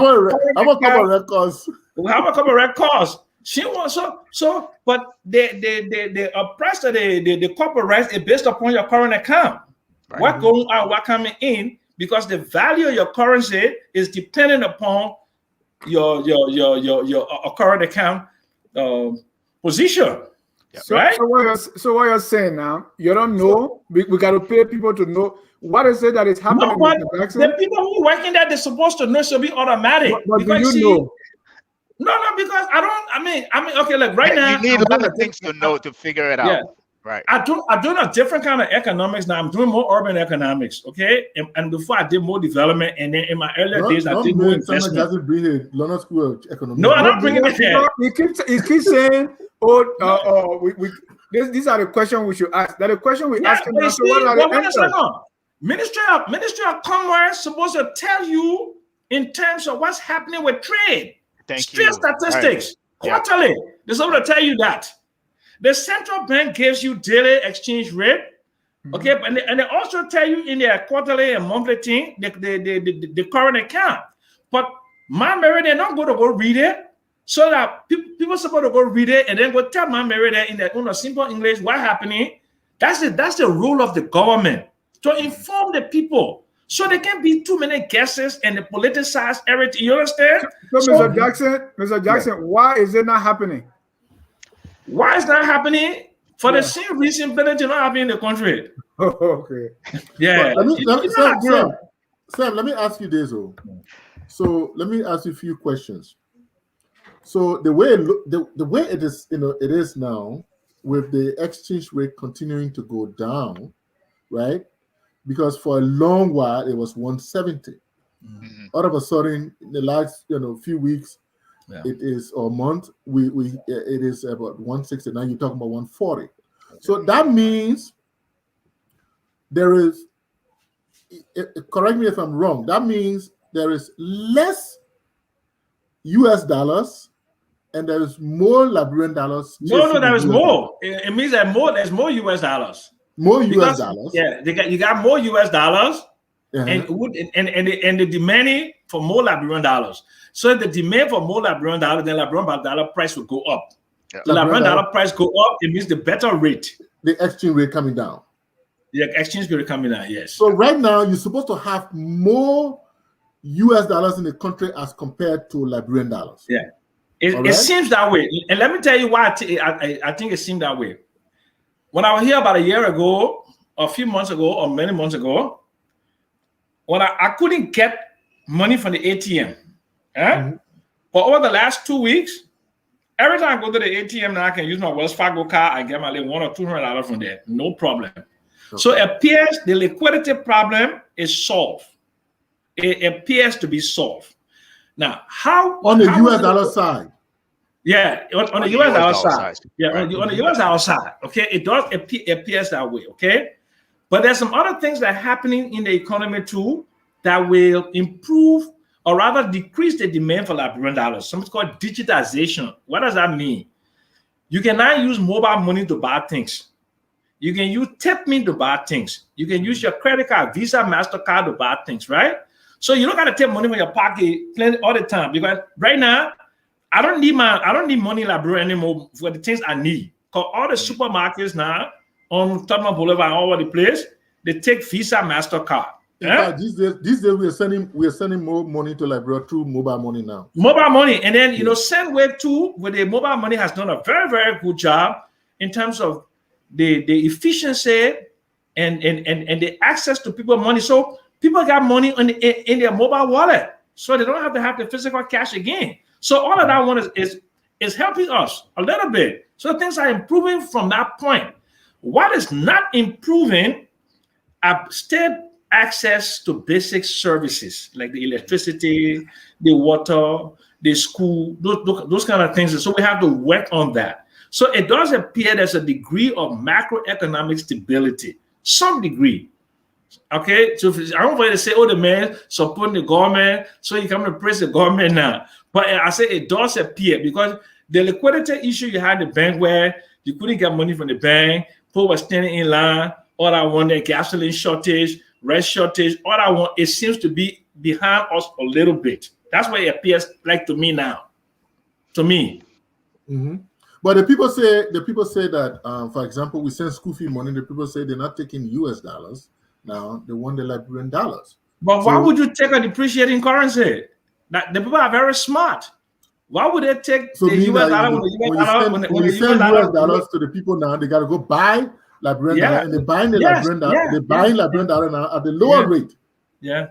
how much cup of red costs. How much cup of red costs? She wants so, but the price of the corporate rights is based upon your current account. Right. What going out, what coming in, because the value of your currency is dependent upon your current account position.
So,
right?
So what you're saying now, you don't know. We got to pay people to know what is it that is happening.
No, the people who working there, they're supposed to know. Should be automatic.
But do you know?
No, because I don't. I mean, okay. Like right now,
you need a lot of things to know to figure it out. Yeah. Right.
I'm doing a different kind of economics now. I'm doing more urban economics. Okay, and before I did more development, and then in my earlier days, I did more investment.
Doesn't bring it. London School of Economics.
No, I'm not bringing it here.
He keeps saying, these are the questions we should ask. That the question we ask.
Ministry of Commerce supposed to tell you in terms of what's happening with trade. Straight statistics, quarterly. They're supposed to tell you that. The central bank gives you daily exchange rate, okay, and they also tell you in their quarterly and monthly thing the current account. But my meridian not going to go read it, so that people supposed to go read it and then go tell my meridian in their own simple English what's happening. That's the role of the government to inform the people. So there can't be too many guesses and they politicize everything. You understand?
So Mr. Jackson, why is it not happening?
Why is that happening? For the same reason that not happening in the country.
Oh, okay.
Yeah.
Sam, let me ask you this. So let me ask you a few questions. So the way it is, it is now, with the exchange rate continuing to go down, right? Because for a long while it was 170. Mm-hmm. All of a sudden, in the last few weeks, it is a month. It is about 160. Now you're talking about 140. So that means there is. Correct me if I'm wrong. That means there is less U.S. dollars and there is more Liberian dollars.
No, there is more. It means that there's more U.S. dollars.
More U.S. dollars.
Yeah, you got more U.S. dollars, and the demand for more Liberian dollars. So the demand for more Liberian dollars, then Liberian dollar price will go up. Yeah. The Liberian dollar price go up. It means the better rate.
The exchange rate coming down.
The exchange rate coming down. Yes.
So right now you're supposed to have more U.S. dollars in the country as compared to Liberian dollars.
Yeah, it seems that way. And let me tell you why I think it seemed that way. When I was here about a year ago, a few months ago, or many months ago, when I couldn't get money from the ATM. But over the last 2 weeks, every time I go to the ATM now, I can use my Wells Fargo card. I get my little $100 or $200 from there, no problem. Okay. So it appears the liquidity problem is solved. It appears to be solved. Now, how
on the
how
US dollar side?
Yeah, on the US dollar side. Yeah, right. on the US dollar side. Okay, it does appears that way. Okay, but there's some other things that are happening in the economy too that will improve or rather decrease the demand for Liberian dollars. Something called digitization. What does that mean? You can now use mobile money to buy things. You can use tip me to buy things. You can use your credit card, Visa, MasterCard to buy things, right? So you don't got to take money from your pocket all the time, because right now I don't need money in Liberia anymore for the things I need. Because all the supermarkets now on Tottenham Boulevard, all over the place, they take Visa, MasterCard.
In fact, these days we are sending more money to Liberia through mobile money now.
Mobile money, and then Sendwave too, with the mobile money has done a very, very good job in terms of the efficiency and the access to people money. So people got money in their mobile wallet, so they don't have to have the physical cash again. So all of that one is helping us a little bit. So things are improving from that point. What is not improving are state access to basic services like the electricity, the water, the school, those kind of things. So we have to work on that. So it does appear there's a degree of macroeconomic stability, some degree. Okay, so I don't want to say, the man supporting the government, so you come to praise the government now. But I say it does appear, because the liquidity issue you had in the bank where you couldn't get money from the bank, people were standing in line, all I want, the gasoline shortage, rice shortage, all I want, it seems to be behind us a little bit. That's what it appears like to me now. To me.
Mm-hmm. But the people say that, for example, we send school fee money. The people say they're not taking US dollars. Now they want the Liberian dollars.
But why would you take a depreciating currency? That the people are very smart. Why would they take the US dollar
when you send US dollars to the people now? They got to go buy Liberian dollar, and they're buying the Liberian dollar. They're buying Liberian dollar now at the lower rate.
Yeah.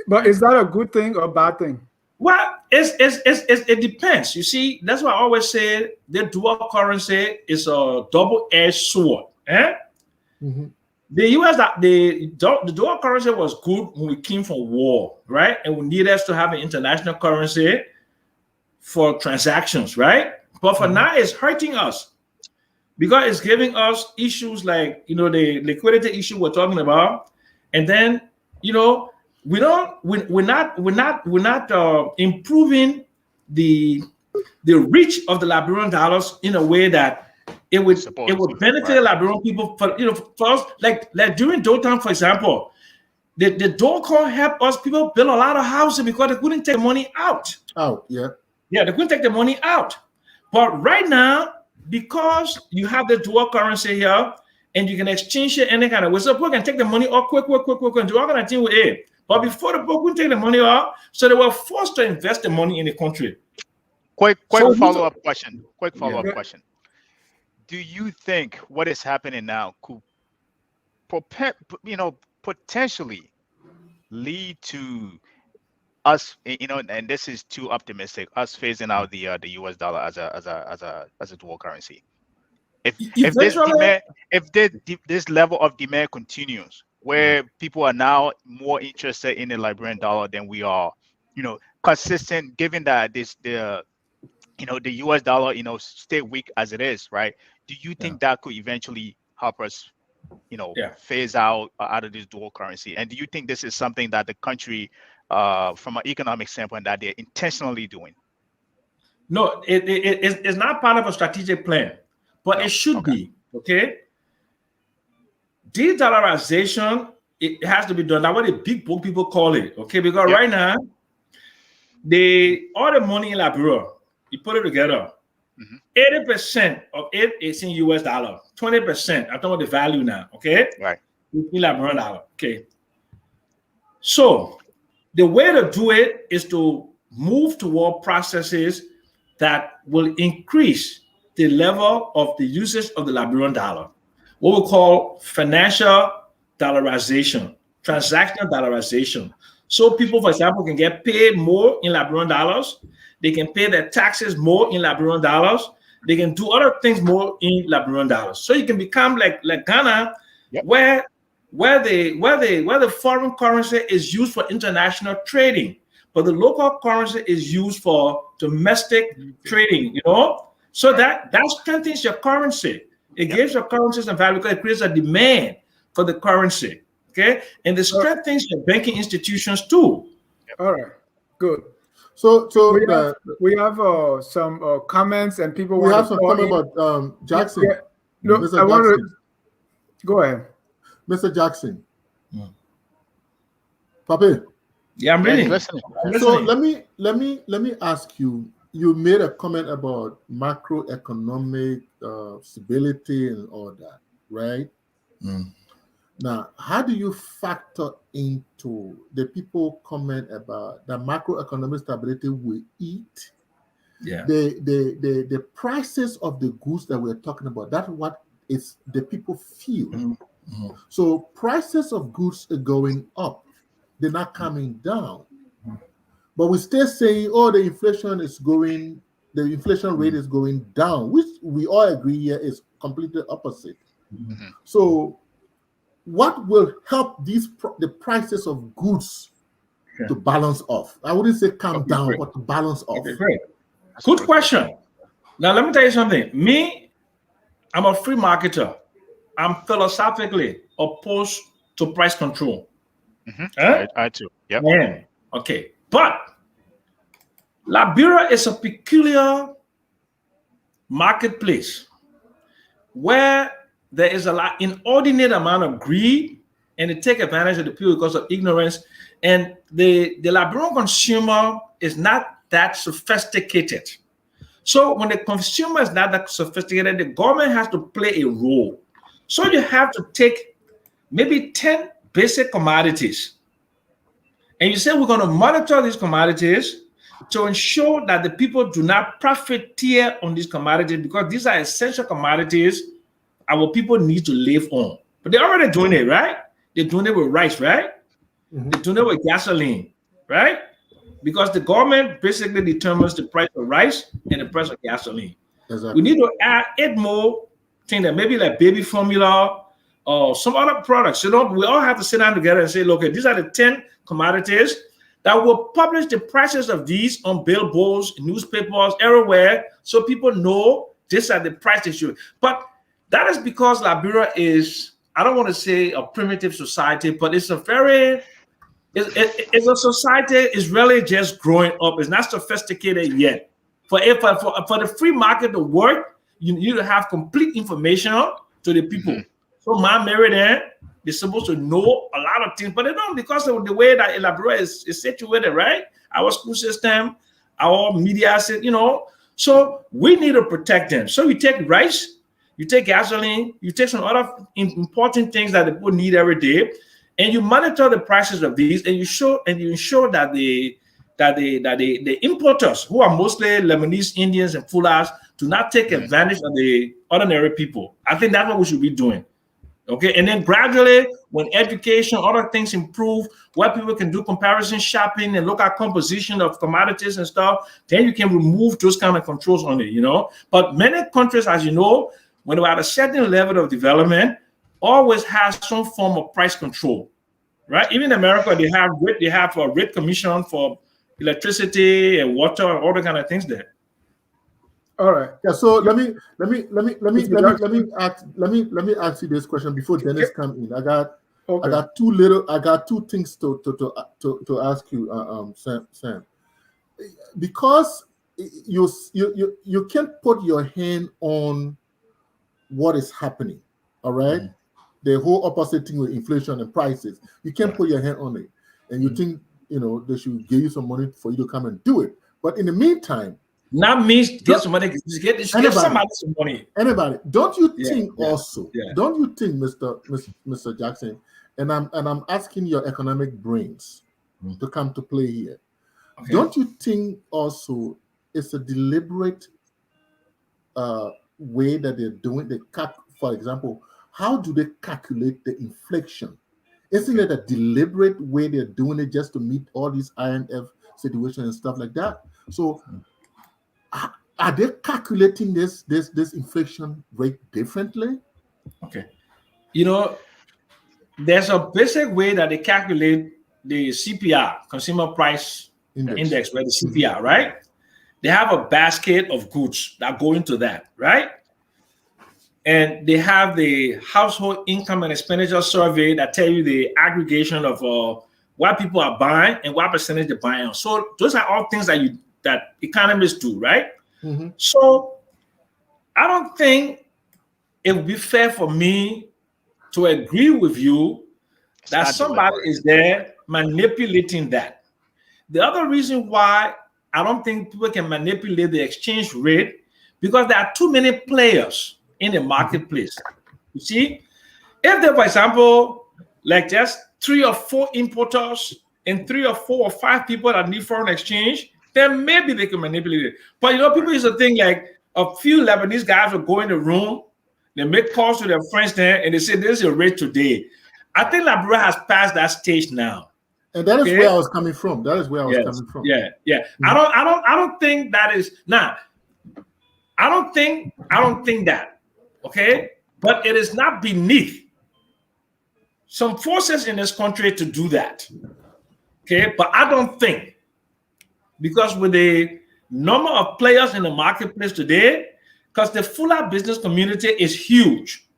But is that a good thing or bad thing?
Well, it depends. You see, that's why I always say the dual currency is a double-edged sword. Mm-hmm. The dual currency was good when we came from war, right? And we needed to have an international currency for transactions, right? But for now, it's hurting us because it's giving us issues like, the liquidity issue we're talking about, and then, we're not improving the reach of the Liberian dollars in a way that it would benefit Liberian people. For us, like during Doe time, for example, the Doe can't help us. People build a lot of houses because they couldn't take the money out. They couldn't take the money out. But right now, because you have the dual currency here, and you can exchange it any kind of way, so people can take the money out quick, and do all kind of thing with it. But before the people couldn't take the money out, so they were forced to invest the money in the country.
Quick follow-up question. Do you think what is happening now could potentially lead to us, and this is too optimistic, us phasing out the US dollar as a dual currency? If this level of demand continues, where people are now more interested in the Liberian dollar than we are, consistent, given that the US dollar, stay weak as it is, right? Do you think that could eventually help us, phase out of this dual currency? And do you think this is something that the country, from an economic standpoint, that they're intentionally doing?
No, it's not part of a strategic plan, but it should be, okay? De-dollarization, it has to be done. That's what the big book people call it, okay? Because right now, all the money in Liberia, you put it together, 80% of it is in US dollar, 20%, I'm talking about the value now, okay?
Right.
In Liberian dollar, okay? So the way to do it is to move toward processes that will increase the level of the usage of the Liberian dollar, what we call financial dollarization, transactional dollarization. So people, for example, can get paid more in Liberian dollars. They can pay their taxes more in Liberian dollars. They can do other things more in Liberian dollars. So you can become like Ghana, where the foreign currency is used for international trading, but the local currency is used for domestic trading, so that strengthens your currency. It gives your currency some value because it creates a demand for the currency, okay? And it strengthens your banking institutions too.
All right, good.
So
we have some comments and people
we
want
have
to
some
call
comment
in.
about Jackson.
Yeah. Look,
Mr.
I want
Jackson.
to go ahead.
Mr. Jackson. Papi.
Yeah, I'm reading.
Listening.
So let me ask you. You made a comment about macroeconomic stability and all that, right? Now, how do you factor into the people comment about the macroeconomic stability we eat?
Yeah.
The prices of the goods that we're talking about, that's what it's the people feel. So prices of goods are going up, they're not coming down. But we still saying, oh, the inflation rate is going down, which we all agree here is completely opposite. So what will help the prices of goods to balance off? I wouldn't say come down, but to balance off.
Okay, great. Good question. Now, let me tell you something. Me, I'm a free marketer. I'm philosophically opposed to price control.
I too. Yep.
Man, okay. But Liberia is a peculiar marketplace where there is inordinate amount of greed, and they take advantage of the people because of ignorance. And the Liberian consumer is not that sophisticated. So when the consumer is not that sophisticated, the government has to play a role. So you have to take maybe 10 basic commodities, and you say we're going to monitor these commodities to ensure that the people do not profiteer on these commodities, because these are essential commodities our people need to live on. But they're already doing it, right? They're doing it with rice, right? They're doing it with gasoline, right? Because the government basically determines the price of rice and the price of gasoline.
Exactly.
We need to add more things, that maybe like baby formula or some other products. We all have to sit down together and say, look, these are the 10 commodities that will publish the prices of these on billboards, newspapers, everywhere, so people know these are the prices. But that is because Liberia is, I don't want to say a primitive society, but it's a society is really just growing up. It's not sophisticated yet. For the free market to work, you need to have complete information to the people. So my Meridian, they're supposed to know a lot of things, but they don't, because of the way that Liberia is situated, right? Our school system, our media, so we need to protect them. So you take rice, you take gasoline, you take some other important things that the people need every day, and you monitor the prices of these, and you ensure that the importers, who are mostly Lebanese, Indians, and Fullahs, do not take advantage of the ordinary people. I think that's what we should be doing. Okay, and then gradually, when education, other things improve, where people can do comparison shopping and look at composition of commodities and stuff, then you can remove those kind of controls on it, But many countries, as you know, when they're at a certain level of development, always has some form of price control, right? Even in America, they have a rate commission for electricity and water and all the kind of things there.
All right. Yeah. So let me ask you this question before Dennis come in. I got two things to ask you, Sam. Because you can't put your hand on what is happening. All right. The whole opposite thing with inflation and prices. You can't put your hand on it, and you think they should give you some money for you to come and do it. But in the meantime,
not me get some money. Get somebody some money.
Anybody? Don't you think also? Yeah. Don't you think, Mr. Jackson? And I'm asking your economic brains to come to play here. Okay. Don't you think also it's a deliberate way that they're doing for example, how do they calculate the inflation? Isn't it a deliberate way they're doing it just to meet all these IMF situations and stuff like that? So are they calculating this inflation rate differently?
Okay. There's a basic way that they calculate the CPI, consumer price index, right? The CPI, right? They have a basket of goods that go into that, right? And they have the household income and expenditure survey that tell you the aggregation of what people are buying and what percentage they're buying. So those are all things that economists do, right? So I don't think it would be fair for me to agree with you that somebody is there manipulating that. The other reason why I don't think people can manipulate the exchange rate because there are too many players in the marketplace. You see, if there, for example, like just 3 or 4 importers and 3 or 4 or 5 people that need foreign exchange, then maybe they can manipulate it. But people used to think like a few Lebanese guys will go in the room, they make calls to their friends there, and they say, this is your rate today. I think Liberia has passed that stage now.
And that is where I was coming from. That is where I was coming from.
Yeah. I don't think that is I don't think that. Okay, but it is not beneath some forces in this country to do that. Okay, but I don't think, because with the number of players in the marketplace today, because the fuller business community is huge.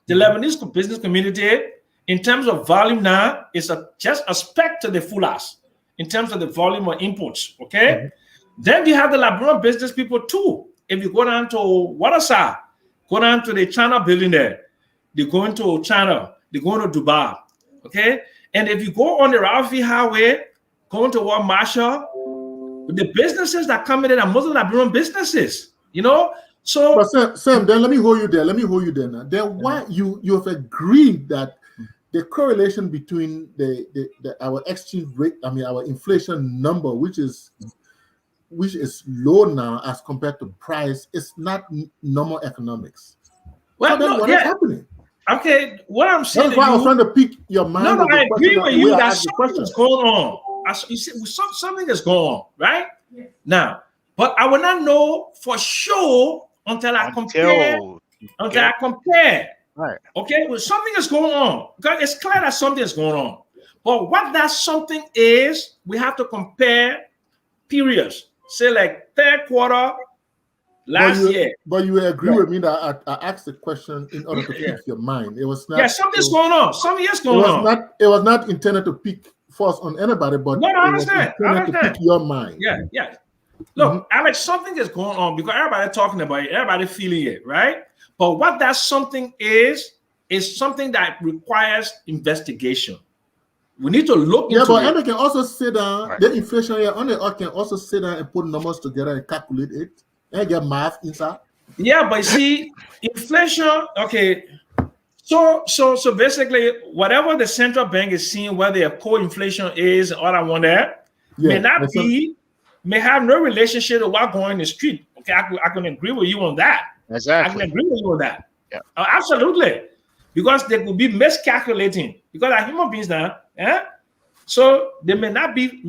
The Lebanese business community, in terms of volume now, is just a speck to the fullers in terms of the volume of imports. Okay, then you have the Liberian business people too. If you go down to Watersa, go down to the China building there, they're going to China, they're going to Dubai. Okay, and if you go on the Ralphie Highway, going toward Marshall, the businesses that come in there are mostly Liberian businesses. So,
but Sam, then let me hold you there. Now. Then why you have agreed that the correlation between our exchange rate, our inflation number, which is low now as compared to price, is not normal economics.
Well,
so then what is happening?
Okay, what I'm saying.
That's why I was trying to pick your mind.
No, I agree with you that something is going on. You see, something is going on, right? Yes. Now, but I will not know for sure until I compare. Right. Okay, well, something is going on. Because it's clear that something is going on. But what that something is, we have to compare periods. Say like third quarter last year.
But you agree with me that I asked the question in order to pick your mind. It was not.
Yeah, something's going on. Something is going on.
It was not intended to pick force on anybody, but
no, I understand.
To pick your mind.
Yeah. Look, Alex, something is going on because everybody talking about it, everybody feeling it, right? But what that something is something that requires investigation. We need to look into it.
Yeah, but can also sit down. Right. The inflation here on the can also sit down and put numbers together and calculate it and get math inside.
Yeah, but see, inflation. Okay, so basically, whatever the central bank is seeing, whether their core inflation is, all that one there, may have no relationship to what's going in the street. Okay, I can agree with you on that.
Exactly.
I can agree with you on that.
Yeah.
Absolutely. Because they could be miscalculating. Because our human beings now, so they may not be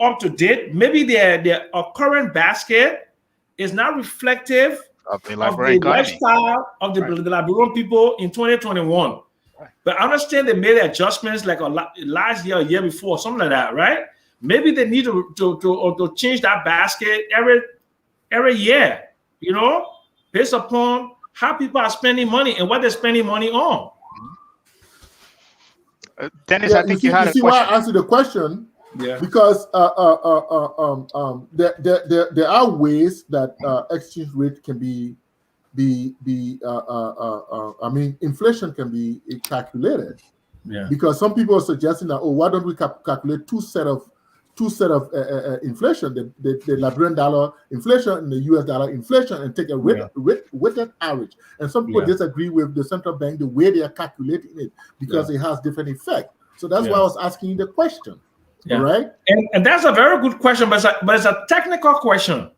up to date. Maybe their current basket is not reflective of the lifestyle of the Liberian people in 2021. Right. But I understand they made adjustments like last year or year before, something like that, right? Maybe they need to change that basket every year, based upon how people are spending money and what they're spending money on.
Dennis, I think you had a question.
Why I answered the question? Yeah. Because there are ways that exchange rate can be inflation can be calculated. Yeah. Because some people are suggesting that, why don't we calculate two set of inflation, the Liberian dollar inflation and the US dollar inflation, and take a weighted average. And some people disagree with the central bank, the way they are calculating it, because it has different effect. So that's why I was asking you the question. Yeah. Right?
And that's a very good question, but it's a technical question.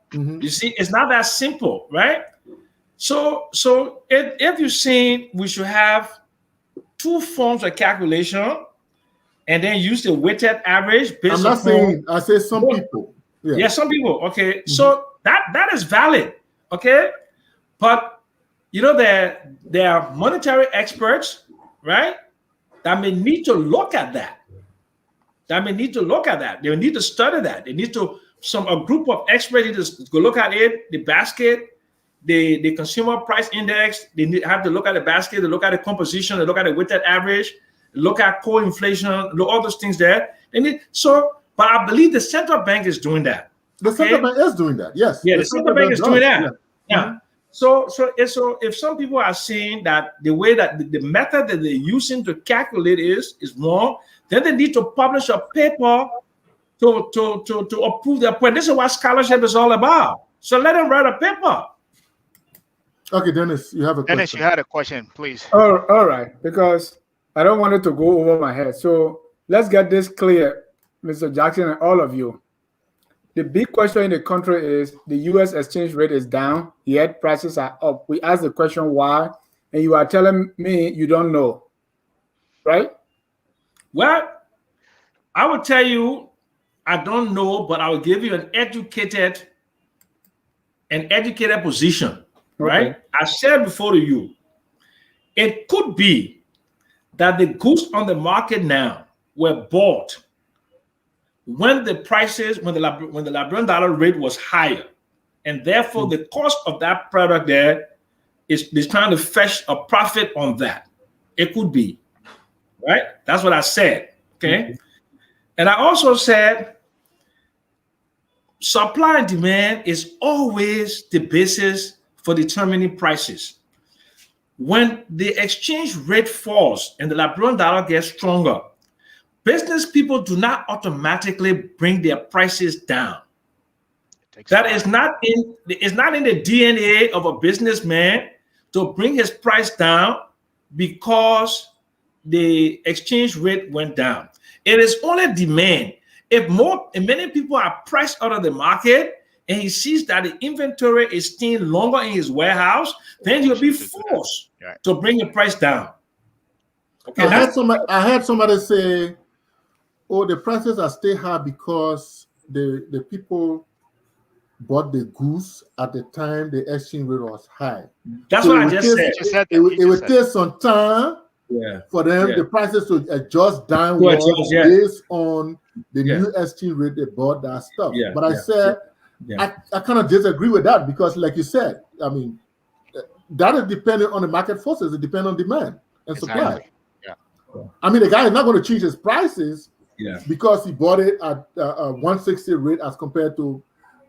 Mm-hmm. You see, it's not that simple, right? So if you're saying we should have two forms of calculation, and then use the weighted average based
I'm not saying, I say some people.
Yeah, some people. Okay. Mm-hmm. So that is valid. Okay. But there are monetary experts, right, that may need to look at that. that may need to look at that. They need to study that. They need to, a group of experts need to go look at it, the basket, the consumer price index. They have to look at the basket, they look at the composition, they look at the weighted average, look at core inflation, look all those things there. But I believe the central bank is doing that.
The central bank is doing that, yes.
Yeah, the central bank is doing that. Yeah.
Mm-hmm.
So if some people are saying that the way that the method that they're using to calculate is wrong, then they need to publish a paper to approve their point. This is what scholarship is all about. So let them write a paper.
Okay, Dennis, you have a question.
Dennis, you had a question, please.
All right, because I don't want it to go over my head. So let's get this clear, Mr. Jackson and all of you. The big question in the country is the U.S. exchange rate is down, yet prices are up. We asked the question why, and you are telling me you don't know, right?
Well, I will tell you, I don't know, but I will give you an educated position, right?
Okay.
I said before to you, it could be that the goods on the market now were bought when the prices, when the Liberian dollar rate was higher, and therefore the cost of that product there is trying to fetch a profit on that. It could be, right? That's what I said, okay? And I also said supply and demand is always the basis for determining prices. When the exchange rate falls and the Liberian dollar gets stronger, business people do not automatically bring their prices down. That is not in the DNA of a businessman to bring his price down because the exchange rate went down. It is only demand. If many people are priced out of the market and he sees that the inventory is staying longer in his warehouse, then he'll be forced to bring the price down. Okay,
I heard somebody say, "Oh, the prices are still high because the people bought the goods at the time the exchange rate was high."
That's what I just said.
It would take some time for them, the prices to adjust downward based on the new exchange rate they bought that stuff. But I said, I kind of disagree with that because, like you said, I mean, that is dependent on the market forces. It depends on demand and supply. I mean, the guy is not going to change his prices because he bought it at a 160 rate as compared to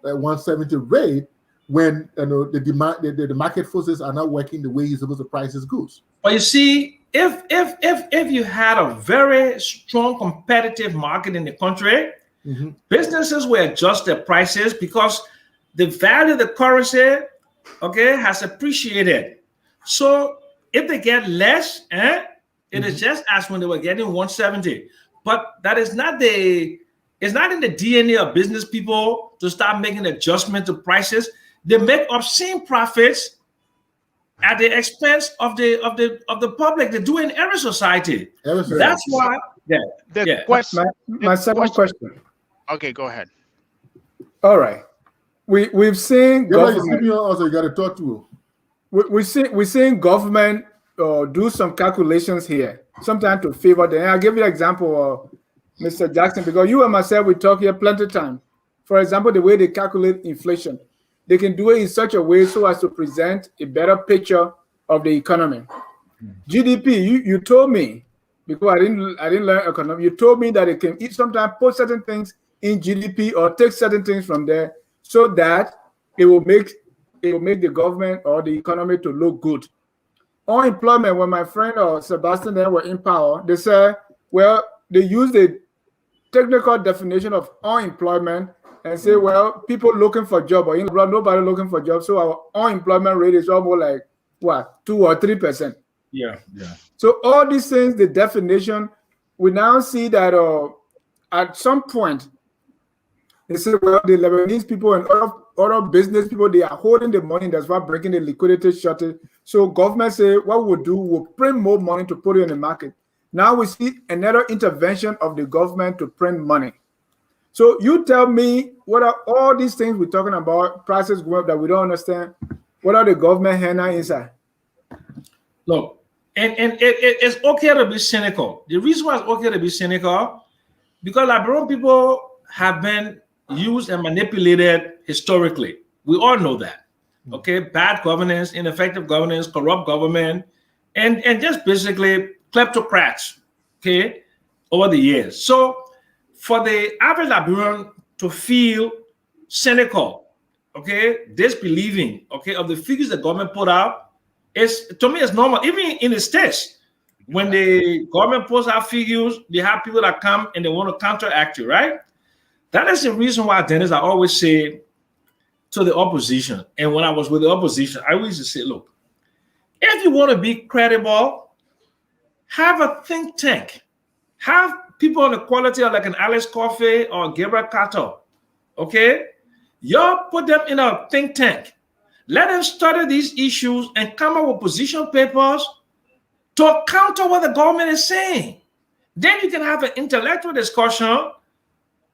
a 170 rate when the demand, the market forces are not working the way he's supposed to price his goods.
But you see, if you had a very strong competitive market in the country, businesses will adjust their prices because the value of the currency, has appreciated. So if they get less, it is just as when they were getting 170. But that is not it's not in the DNA of business people to start making adjustment to prices. They make obscene profits at the expense of the public. They do in every society. That's why.
My second question.
Okay, go ahead.
All right, we've seen government.
Also, you got to talk to.
We're seeing government do some calculations here, sometimes to favor them. I'll give you an example, Mr. Jackson, because you and myself we talk here plenty of time. For example, the way they calculate inflation, they can do it in such a way so as to present a better picture of the economy. GDP, you told me, because I didn't learn economics, you told me that it can sometimes put certain things in GDP or take certain things from there so that it will make the government or the economy to look good. Unemployment, when my friend or Sebastian there were in power, they said, well, they use the technical definition of unemployment and say, well, people looking for job, or nobody looking for job, so our unemployment rate is almost like what, 2 or 3%. So all these things, the definition, we now see that at some point they say, well, the Lebanese people and other business people, they are holding the money, that's why breaking the liquidity shortage. So government say, what we'll do, we'll print more money to put it in the market. Now we see another intervention of the government to print money. So you tell me, what are all these things we're talking about, prices going up that we don't understand? What are the government henna inside?
Look, and it's okay to be cynical. The reason why it's okay to be cynical, because Liberian people have been used and manipulated historically. We all know that. Okay, bad governance, ineffective governance, corrupt government, and just basically kleptocrats. Okay, over the years. So for the average Liberian to feel cynical, okay, disbelieving, okay, of the figures the government put out, is to me it's normal. Even in the States, when the government puts out figures, they have people that come and they want to counteract you, right? That is the reason why, Dennis, I always say to the opposition, and when I was with the opposition, I always say, look, if you want to be credible, have a think tank. Have people on the quality of like an Alex Cuffy or Gabriel Cato, okay? Y'all put them in a think tank. Let them study these issues and come up with position papers to counter what the government is saying. Then you can have an intellectual discussion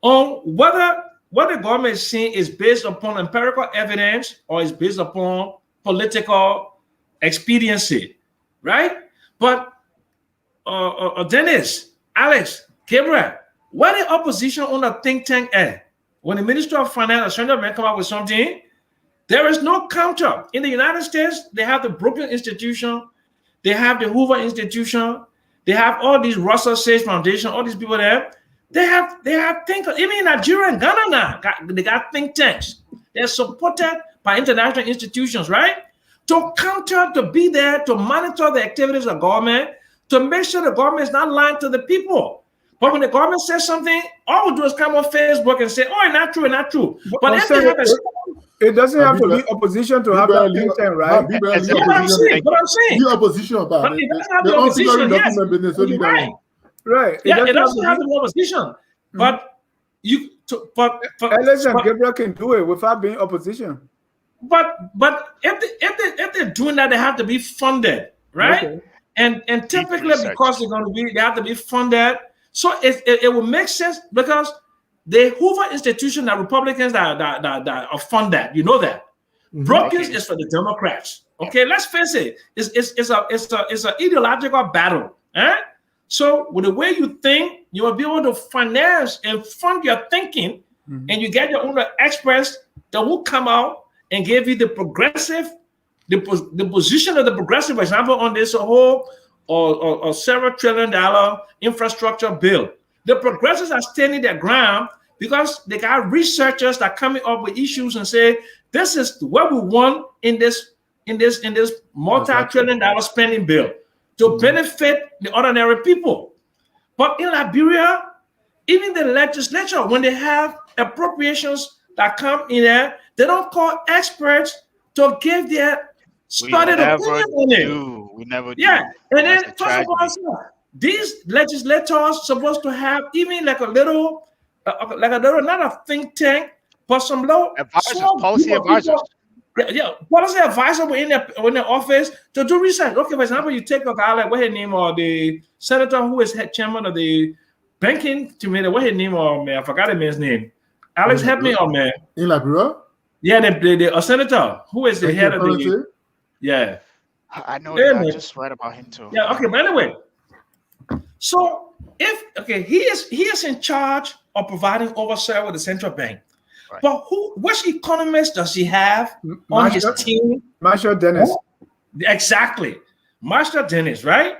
on whether what the government is saying is based upon empirical evidence or is based upon political expediency, right? But Dennis, Alex, Gabriel, why the opposition on a think tank at? When the Minister of Finance or Central Bank come up with something, there is no counter. In the United States, they have the Brooklyn Institution, they have the Hoover Institution, they have all these Russell Sage Foundation, all these people there. They have thinkers. Even in Nigeria and Ghana now, they got think tanks. They're supported by international institutions, right? To counter, to be there, to monitor the activities of government, to make sure the government is not lying to the people. But when the government says something, all we do is come on Facebook and say, oh, it's not true, it's not true. But if they have
it doesn't have to be opposition to have that think tank, right?
That's what I'm saying.
The opposition about it.
It doesn't have the opposition, yes.
Right.
Yeah, it doesn't have the opposition. But you
Alex and Gabriel can do it without being opposition.
But if they're doing that, they have to be funded, right? Okay. And typically because they have to be funded. So it will make sense because the Hoover Institution that Republicans that are funded, you know that. Brookings is for the Democrats. Okay, let's face it. It's an ideological battle. So with the way you think, you will be able to finance and fund your thinking, and you get your own experts that will come out and give you the progressive, the position of the progressive, for example, on this whole or several $1 trillion infrastructure bill. The progressives are standing their ground because they got researchers that are coming up with issues and say, this is what we want in this multi-trillion-dollar spending bill to benefit the ordinary people. But in Liberia, even the legislature, when they have appropriations that come in there, they don't call experts to give their studied opinion on it.
We never do.
Yeah, and then first of all, these legislators supposed to have even like a little, not a think tank, but some low
policy advisors.
Yeah, policy advisor in their office to do research. Okay, for example, you take a guy like what his name or the senator who is head chairman of the banking committee. What his name or man? I forgot the man's name. Alex, help me out, man.
In Liberia?
Yeah, the senator who is the head of the. Yeah,
I know. Yeah, I just read about him too.
Yeah. Okay, but anyway, so he is in charge of providing oversight with the central bank. Right. But which economist does he have on his team?
Marshall Dennis.
Exactly. Marshall Dennis, right?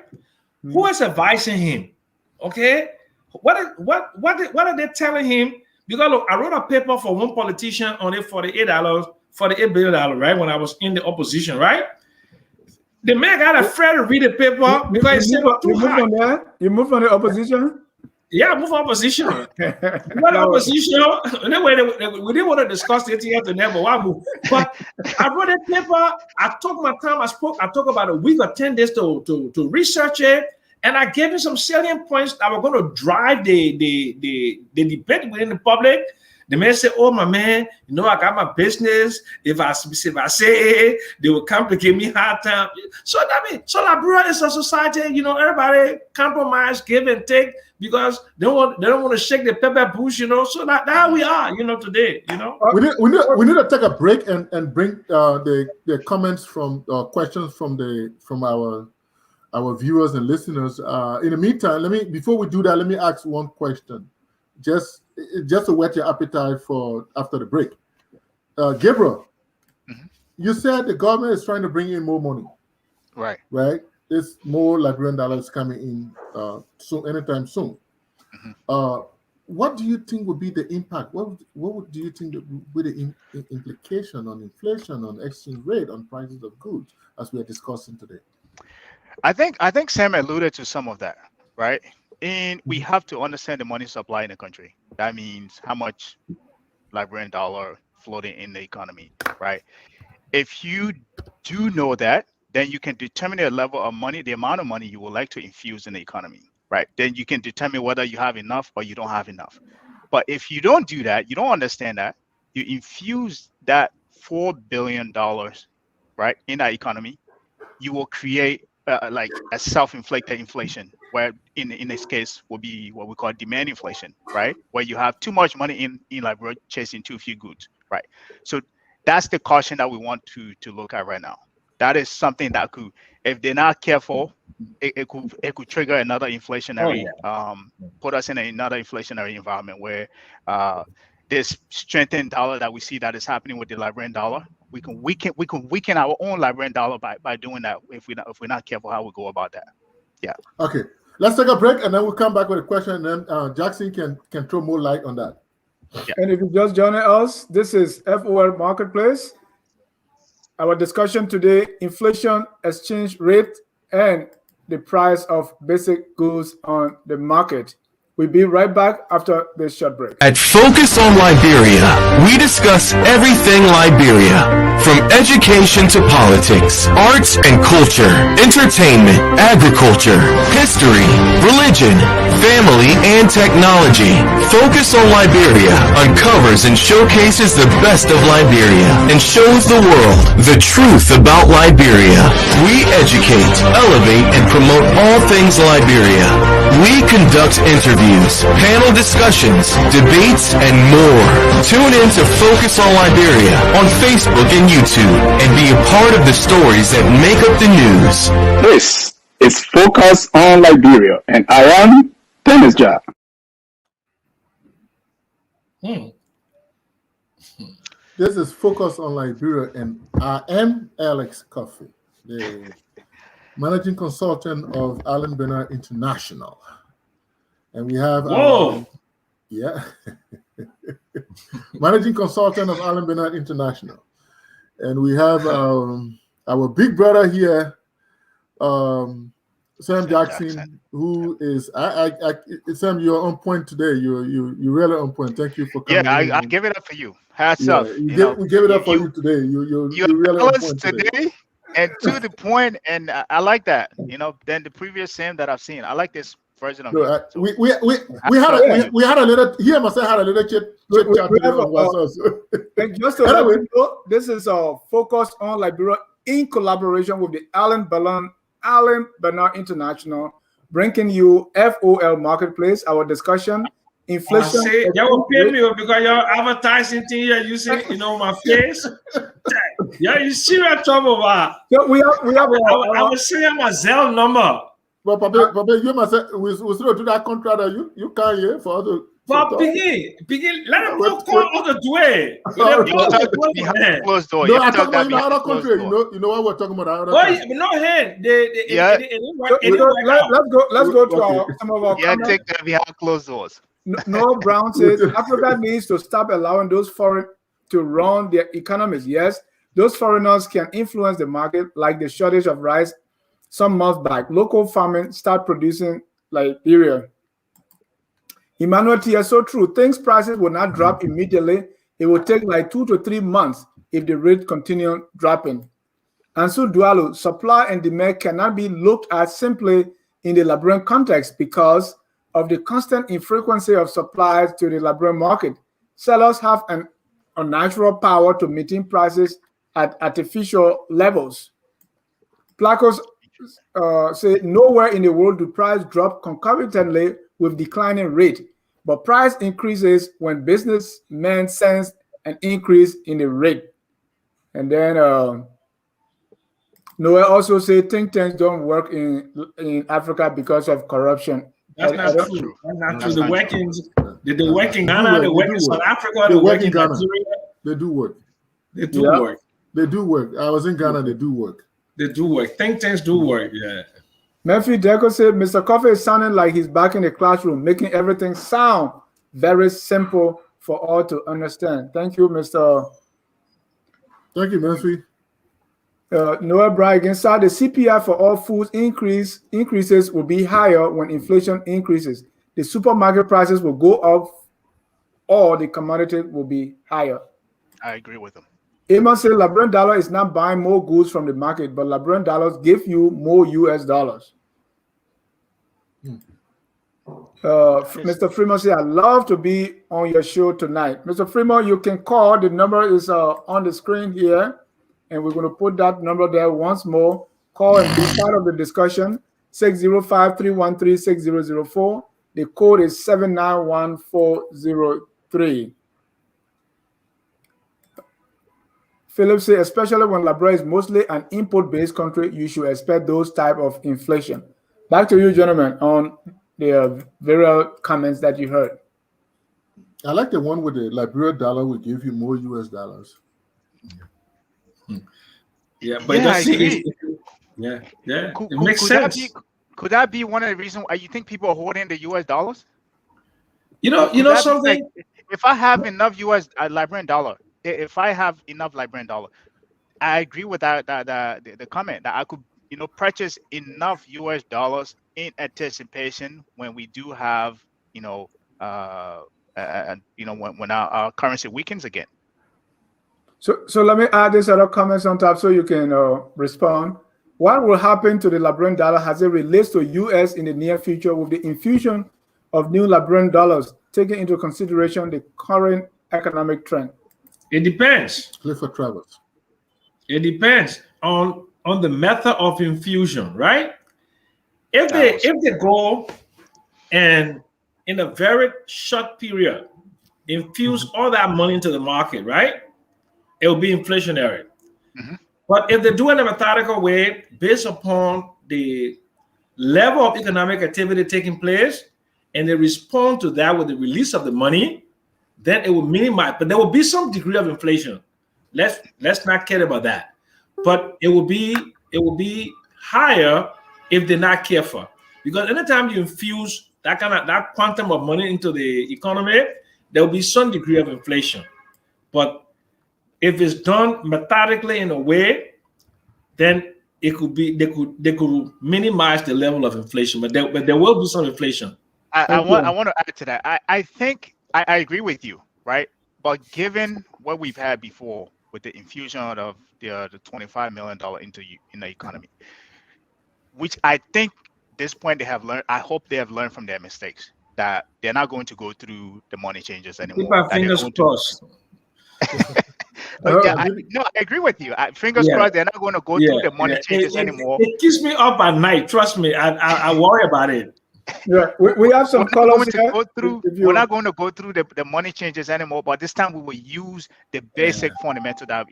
Who is advising him? Okay. What are they telling him? Because look, I wrote a paper for one politician on it for the $48 billion, right? When I was in the opposition, right? The man got afraid to read the paper because he said too high.
You moved on the opposition?
Yeah, move opposition. Opposition. Anyway, we didn't want to discuss it here today, but why move? But I wrote a paper. I took my time. I took about a week or 10 days to research it, and I gave you some salient points that were going to drive the debate within the public. The man said, "Oh my man, you know I got my business. If I say it, they will come to give me hard time." So Liberia is a society. You know, everybody compromise, give and take because they don't want to shake the pepper bush. You know, so that's how we are. You know, today. You know,
we need to take a break and bring the comments from questions from our viewers and listeners. In the meantime, before we do that, let me ask one question. just to whet your appetite for after the break. Gabriel, you said the government is trying to bring in more money.
Right.
Right? It's more Liberian dollars coming in soon, anytime soon. What do you think would be the impact? What do you think would be the implication on inflation, on exchange rate, on prices of goods, as we are discussing today?
I think Sam alluded to some of that, right? And we have to understand the money supply in the country. That means how much Liberian dollar floating in the economy, right? If you do know that, then you can determine the level of money, the amount of money you would like to infuse in the economy, right? Then you can determine whether you have enough or you don't have enough. But if you don't do that, you don't understand that, you infuse that $4 billion, right, in that economy, you will create like a self-inflicted inflation, where in this case will be what we call demand inflation, right? Where you have too much money in Liberia chasing too few goods, right? So that's the caution that we want to look at right now. That is something that could, if they're not careful, it could trigger another inflationary, put us in another inflationary environment where this strengthened dollar that we see that is happening with the Liberian dollar, we can weaken our own Liberian dollar by doing that if we're not careful how we go about that. Yeah.
Okay, let's take a break and then we'll come back with a question, and then Jackson can throw more light on that.
Yeah.
And if you just joined us, this is FOL Marketplace. Our discussion today: inflation, exchange rate, and the price of basic goods on the market. We'll be right back after this short break.
At Focus on Liberia, we discuss everything Liberia, from education to politics, arts and culture, entertainment, agriculture, history, religion, family, and technology. Focus on Liberia uncovers and showcases the best of Liberia and shows the world the truth about Liberia. We educate, elevate, and promote all things Liberia. We conduct interviews, panel discussions, debates, and more. Tune in to Focus on Liberia on Facebook and YouTube and be a part of the stories that make up the news.
This is Focus on Liberia, and I am Dennis Jar.
This is Focus on Liberia, and I am Alex Cuffy, the managing consultant of Allen Bernard International. And we have managing consultant of Allen Bernard International. And we have our big brother here, Sam Jackson, who is Sam, you're on point today. You're really on point. Thank you for coming.
Yeah, I give it up for you. Hats off.
We give it up for you today. You're really on point today.
And to the point, and I like that. Than the previous Sam that I've seen. I like this version of
it. So, we had a little. He must have had a little chit chat.
And just to let you know, this is a Focus on Liberia in collaboration with the Allen Bernard International, bringing you FOL Marketplace. Our discussion. Inflation.
Y'all will pay me because y'all advertising thing here using my face. Yeah, you see what I'm talking about?
So we have
I was saying my Zelle number.
But Papa, you must say we still do that contract that you can't hear for other.
But begin, let them go all the way.
Closed door.
No, I'm talking about in other country. You know what we're talking about.
No hand.
Let's go to some of our.
Yeah, take that behind closed doors.
Noah Brown says Africa needs to stop allowing those foreign to run their economies. Yes, those foreigners can influence the market, like the shortage of rice some months back. Local farming start producing Liberia. Emmanuel T is so true. Things prices will not drop immediately. It will take 2 to 3 months if the rate continue dropping. And so Dualu, supply and demand cannot be looked at simply in the Liberian context because of the constant infrequency of supplies to the Liberian market. Sellers have an unnatural power to maintain prices at artificial levels. Placos say nowhere in the world do price drop concomitantly with declining rate, but price increases when businessmen sense an increase in the rate. And then Noel also say think tanks don't work in Africa because of corruption.
That's not
don't-
true. That's not
That's
true. The
not
workings,
true.
they work in
They
Ghana,
do
they
work.
work
They
in
do
South
work.
Africa,
They
they
work
work
in
in
Ghana.
Nigeria.
They do work.
They do
Yeah.
work.
They do work. I was in Ghana. They do work.
They do work. Think tanks do work. Yeah.
Murphy Deco said, Mr. Cuffy is sounding like he's back in the classroom, making everything sound very simple for all to understand. Thank you, Mr.
Thank you, Murphy.
Noah Bragg. Inside the CPI for all foods increases will be higher when inflation increases. The supermarket prices will go up or the commodity will be higher.
I agree with him.
Amos said Liberian dollar is not buying more goods from the market, but Liberian dollars give you more US dollars. Mr. Freeman said, I'd love to be on your show tonight. Mr. Freeman, you can call. The number is on the screen here, and we're going to put that number there once more. Call and be part of the discussion. 605-313-6004. The code is 791403. Philip said, especially when Liberia is mostly an import-based country, you should expect those type of inflation. Back to you, gentlemen, on the various comments that you heard.
I like the one with the Liberian dollar will give you more US dollars.
Yeah, but
Yeah, I agree.
yeah. It
Could,
makes
could
sense.
could that be one of the reasons why you think people are holding the US dollars?
You know
Could that be
something?
like, if I have enough US Liberian dollar, if I have enough Liberian dollar, I agree with the comment that I could purchase enough US dollars in anticipation when we do have when our currency weakens again.
So let me add this other comments on top so you can respond. What will happen to the Liberian dollar as it relates to US in the near future with the infusion of new Liberian dollars, taking into consideration the current economic trend?
It depends.
Clifford Travers.
It depends on the method of infusion, right? If they go and in a very short period infuse all that money into the market, right? It will be inflationary.
Mm-hmm.
But if they do it in a methodical way, based upon the level of economic activity taking place, and they respond to that with the release of the money, then it will minimize. But there will be some degree of inflation. Let's not care about that. But it will be higher if they're not careful. Because anytime you infuse that quantum of money into the economy, there will be some degree of inflation. But if it's done methodically in a way, then it could be they could minimize the level of inflation. But there will be some inflation.
I want to add to that. I think I agree with you, right? But given what we've had before with the infusion of the $25 million in the economy, which I think this point they have learned. I hope they have learned from their mistakes, that they're not going to go through the money changes anymore.
Keep our fingers crossed.
I agree with you. Fingers crossed, they're not going to go through the money changes anymore.
It keeps me up at night. Trust me, I worry about it.
Yeah, we have some colors here.
We're not going to go through the money changes anymore, but this time we will use the basic fundamental that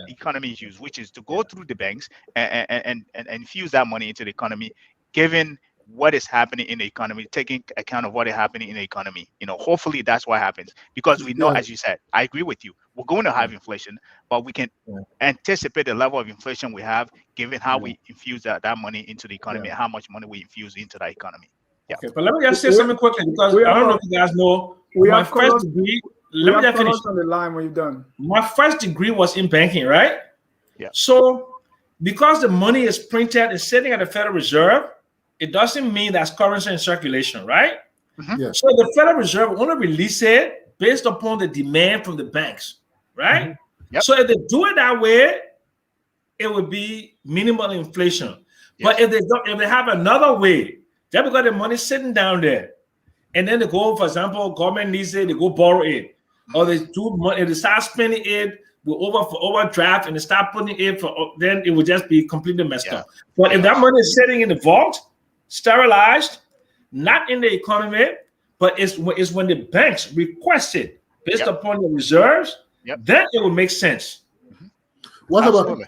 economies use, which is to go through the banks and infuse that money into the economy, given what is happening in the economy, taking account of what is happening in the economy. Hopefully that's what happens, because we know, as you said, I agree with you, we're going to have inflation, but we can anticipate the level of inflation we have given how we infuse that money into the economy and how much money we infuse into that economy. Yeah.
Okay, but let me just say something quickly, because I don't know if you guys know, my first degree. Let me just finish
on the line when you're done.
My first degree was in banking, right?
Yeah.
So because the money is printed and sitting at the Federal Reserve, it doesn't mean that's currency in circulation, right?
Mm-hmm.
Yeah.
So the Federal Reserve will only release it based upon the demand from the banks, right?
Mm-hmm. Yep.
So if they do it that way, it would be minimal inflation. But if they have another way, just because the money sitting down there, and then they go, for example, government needs it, they go borrow it, or they do money, and they start spending it with overdraft, and they start putting it then it would just be completely messed up. But if that money is sitting in the vault, sterilized, not in the economy, but it's when the banks request it based upon the reserves, then it will make sense.
What about
we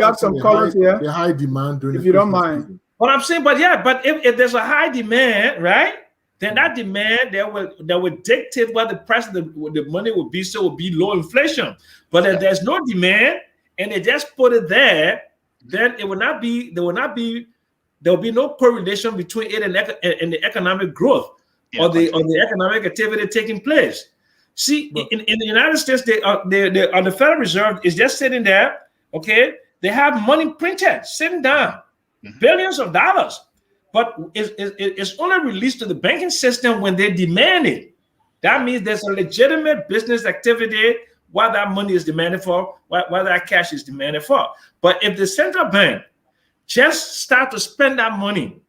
have some colors here,
the high demand during
if you don't mind.
What I'm saying, but if there's a high demand, right? Then that demand that will dictate what the price of the money will be, so it will be low inflation. But if there's no demand and they just put it there, then it will not be. There will be no correlation between it and the economic growth or the economic activity taking place. See, in the United States, the Federal Reserve is just sitting there. Okay, they have money printed, sitting down, billions of dollars, but it's only released to the banking system when they demand it. That means there's a legitimate business activity what that money is demanded for, what that cash is demanded for. But if the central bank just start to spend that money,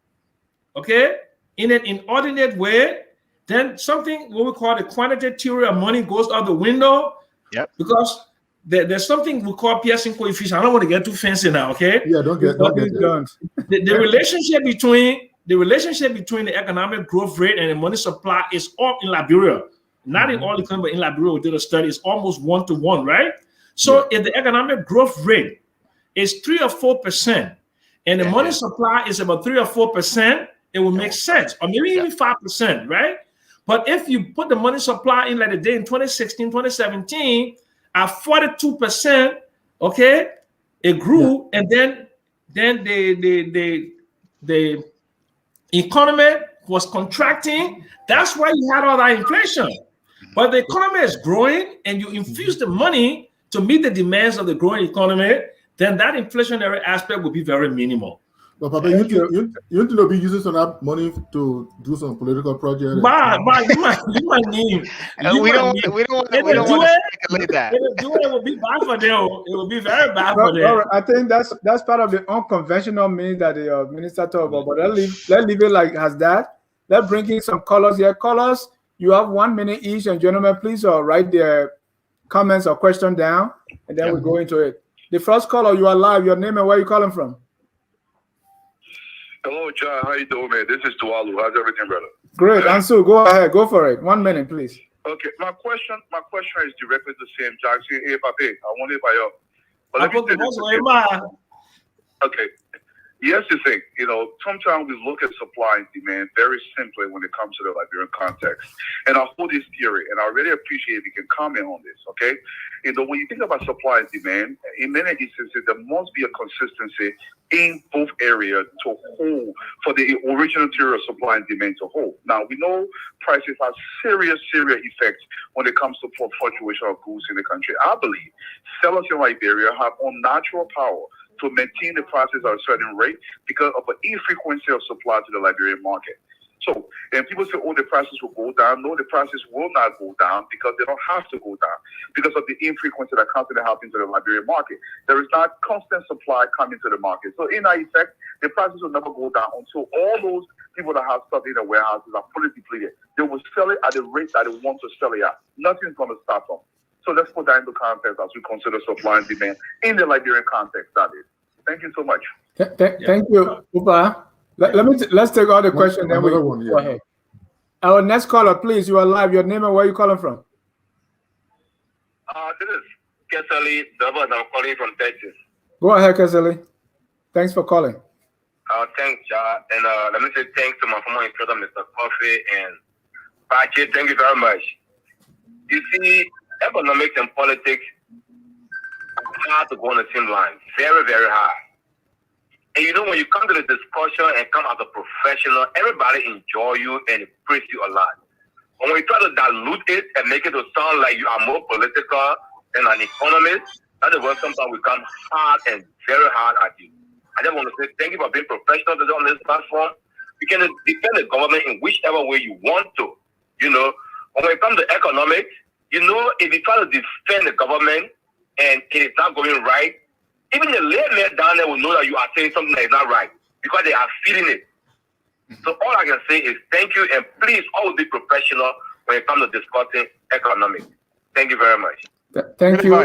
okay, in an inordinate way, then something what we call the quantitative theory of money goes out the window. Yep. Because there's something we call Pearson coefficient. I don't want to get too fancy now, okay?
Yeah, don't get done.
The relationship between the economic growth rate and the money supply is all in Liberia. Not in all the countries, but in Liberia, we did a study. It's almost 1-to-1, right? So if the economic growth rate is 3 or 4%, and the money supply is about 3 or 4%, it will make sense, or maybe even 5%, right? But if you put the money supply in like the day in 2016, 2017, at 42%, okay, it grew, and then the economy was contracting. That's why you had all that inflation. But the economy is growing, and you infuse the money to meet the demands of the growing economy, then that inflationary aspect will be very minimal.
But Papa, you need to be using some of that money to do some political projects.
You might need.
We don't want to speculate that.
It will be bad for them. It will be very bad for them.
I think that's part of the unconventional means that the minister talked about. But let's leave it like as that. Let's bring in some colors here. Colors, you have 1 minute each, and gentlemen, please write their comments or question down, and then we go into it. The first caller, you are live. Your name and where you calling from?
Hello, John. How you doing, man? This is Tualu. How's everything, brother?
Great. Ansu, go ahead. Go for it. 1 minute, please.
Okay. My question is directly to Sam Jackson. Hey, Papi, I want it by you. But let me say this. Okay. Here's the thing. Sometimes we look at supply and demand very simply when it comes to the Liberian context. And I hold this theory, and I really appreciate if you can comment on this, okay? When you think about supply and demand, in many instances, there must be a consistency in both areas to hold for the original theory of supply and demand to hold. Now, we know prices have serious effects when it comes to fluctuation of goods in the country. I believe sellers in Liberia have unnatural power to maintain the prices at a certain rate because of an infrequency of supply to the Liberian market. So, and people say, the prices will go down. No, the prices will not go down because they don't have to go down because of the infrequency that constantly happens to the Liberian market. There is not constant supply coming to the market. So, in that effect, the prices will never go down until all those people that have stuff in the warehouses are fully depleted. They will sell it at the rate that they want to sell it at. Nothing's going to stop them. So let's put that into context as we consider supply and demand in the Liberian context, that is. Thank you so much.
Thank you, Upa. Let's take all the questions, then we go ahead. Our next caller, please. You are live. Your name and where you calling from?
This is Kesali Davas. I'm calling from Texas.
Go ahead, Kesali. Thanks for calling.
Thanks, Ja. And let me say thanks to my former instructor, Mr. Cuffy, and Pache. Thank you very much. You see, economics and politics are hard to go on the same line. Very, very hard. And when you come to the discussion and come as a professional, everybody enjoy you and praise you a lot. But when you try to dilute it and make it to sound like you are more political than an economist, that is when sometimes we come hard and very hard at you. I just want to say thank you for being professional today on this platform. You can defend the government in whichever way you want to. But when it comes to economics, if you try to defend the government and it is not going right, even the layman down there will know that you are saying something that is not right because they are feeling it. So all I can say is thank you, and please always be professional when it comes to discussing economics. Thank you very much.
Thank you.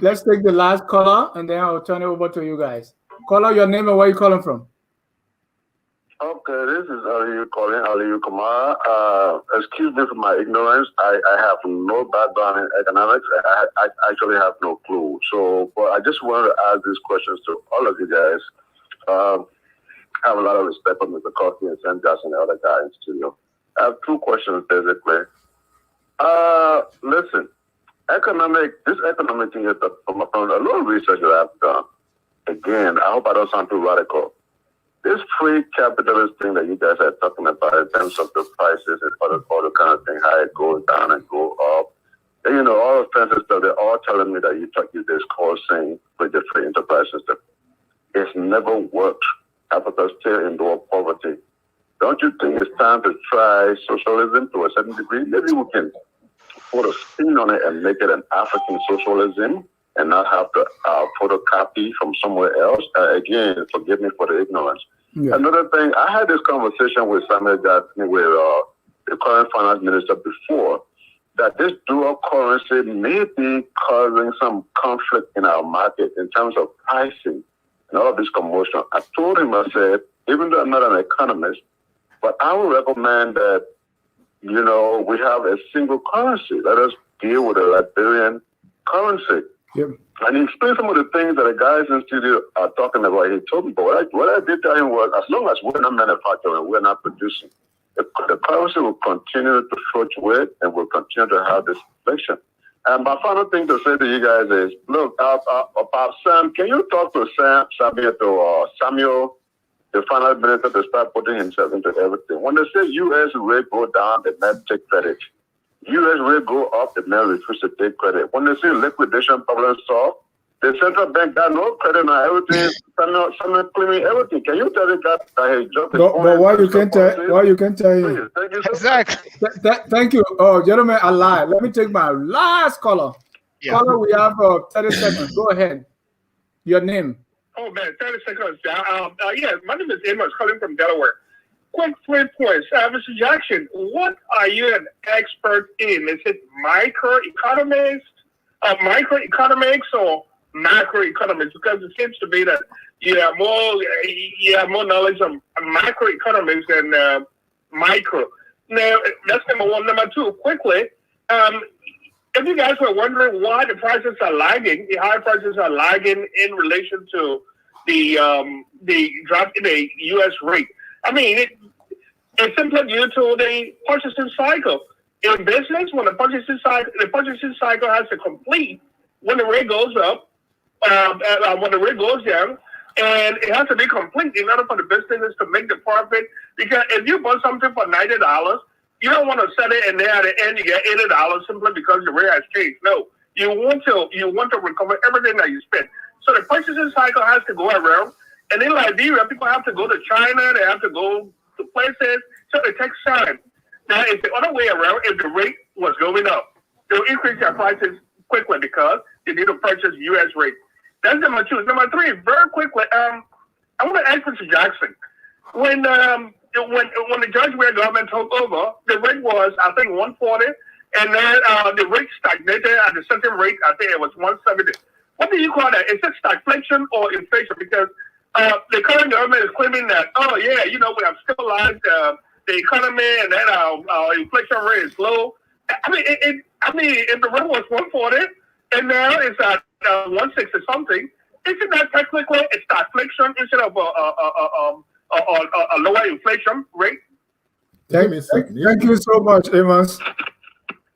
Let's take the last caller, and then I'll turn it over to you guys. Caller, your name and where you calling from?
Okay, this is Aliyu calling, Aliyu Kamara. Excuse me for my ignorance. I have no background in economics. I actually have no clue. But I just wanted to ask these questions to all of you guys. have a lot of respect for Mr. Cuffy and Sam Johnson and the other guy in the studio. I have two questions basically. Listen, this economic thing is from a little research that I've done. Again, I hope I don't sound too radical. This free capitalist thing that you guys are talking about in terms of the prices and all the kind of thing, how it goes down and go up. And, you know, all the fancy stuff, they're all telling me that you talk this coursing with the free enterprise system. It's never worked. Africa's still in lower poverty. Don't you think it's time to try socialism to a certain degree? Maybe we can put a spin on it and make it an African socialism and not have to photocopy from somewhere else. Again, forgive me for the ignorance. Yeah. Another thing, I had this conversation with Samuel Jackson, with the current finance minister before, that this dual currency may be causing some conflict in our market in terms of pricing and all of this commotion. I told him, I said, even though I'm not an economist, but I would recommend that, you know, we have a single currency. Let us deal with the Liberian currency. Yep. And he explained some of the things that the guys in the studio are talking about. He told me, but what I did tell him was, as long as we're not manufacturing, we're not producing, the currency will continue to fluctuate and will continue to have this inflation. And my final thing to say to you guys is, look, about Sam, can you talk to Samuel, the finance minister, to start putting himself into everything? When they say U.S. rate go down, they may take credit. U.S. rate go up, they may refuse to take credit. When they say liquidation problem solved, the central bank got no credit on everything. Someone claiming everything. Can you tell the guy that he dropped his phone?
But why you can't tell him?
Thank you,
exactly.
Thank you. Oh, gentlemen, I lied. Let me take my last caller. Yeah. Caller, we have 30 seconds. Go ahead. Your name.
Oh, man, 30 seconds. Yeah, my name is Amos, calling from Delaware. Quick 3 points. Mr. Jackson, what are you an expert in? Is it microeconomics or macroeconomics? Because it seems to be that you have more knowledge of macroeconomics than micro. Now, that's number one. Number two, quickly, if you guys were wondering why the prices are lagging, the high prices are lagging in relation to the drop in the U.S. rate. I mean, it's simply due to the purchasing cycle. In business, when the purchasing cycle has to complete when the rate goes up, when the rate goes down, and it has to be complete in order for the business to make the profit. Because if you bought something for $90, you don't want to sell it and then at the end you get $80 simply because the rate has changed. No, you want to recover everything that you spent. So the purchasing cycle has to go around. And in Liberia, people have to go to China, they have to go to places, so it takes time. Now, it's the other way around. If the rate was going up, they'll increase their prices quickly because they need to purchase U.S. rate. That's number two. Number three, very quickly, I want to ask Mr. Jackson, when the Georgia government took over, the rate was, I think, 140, and then the rate stagnated at the certain rate, I think it was 170. What do you call that? Is it stagflation or inflation? Because the current government is claiming that, oh yeah, we have stabilized the economy and then our inflation rate is low. I mean, if the rate was 140 and now it's at 160 something, isn't that technically a stagflation instead of a lower inflation rate?
Thank you so much, Amos.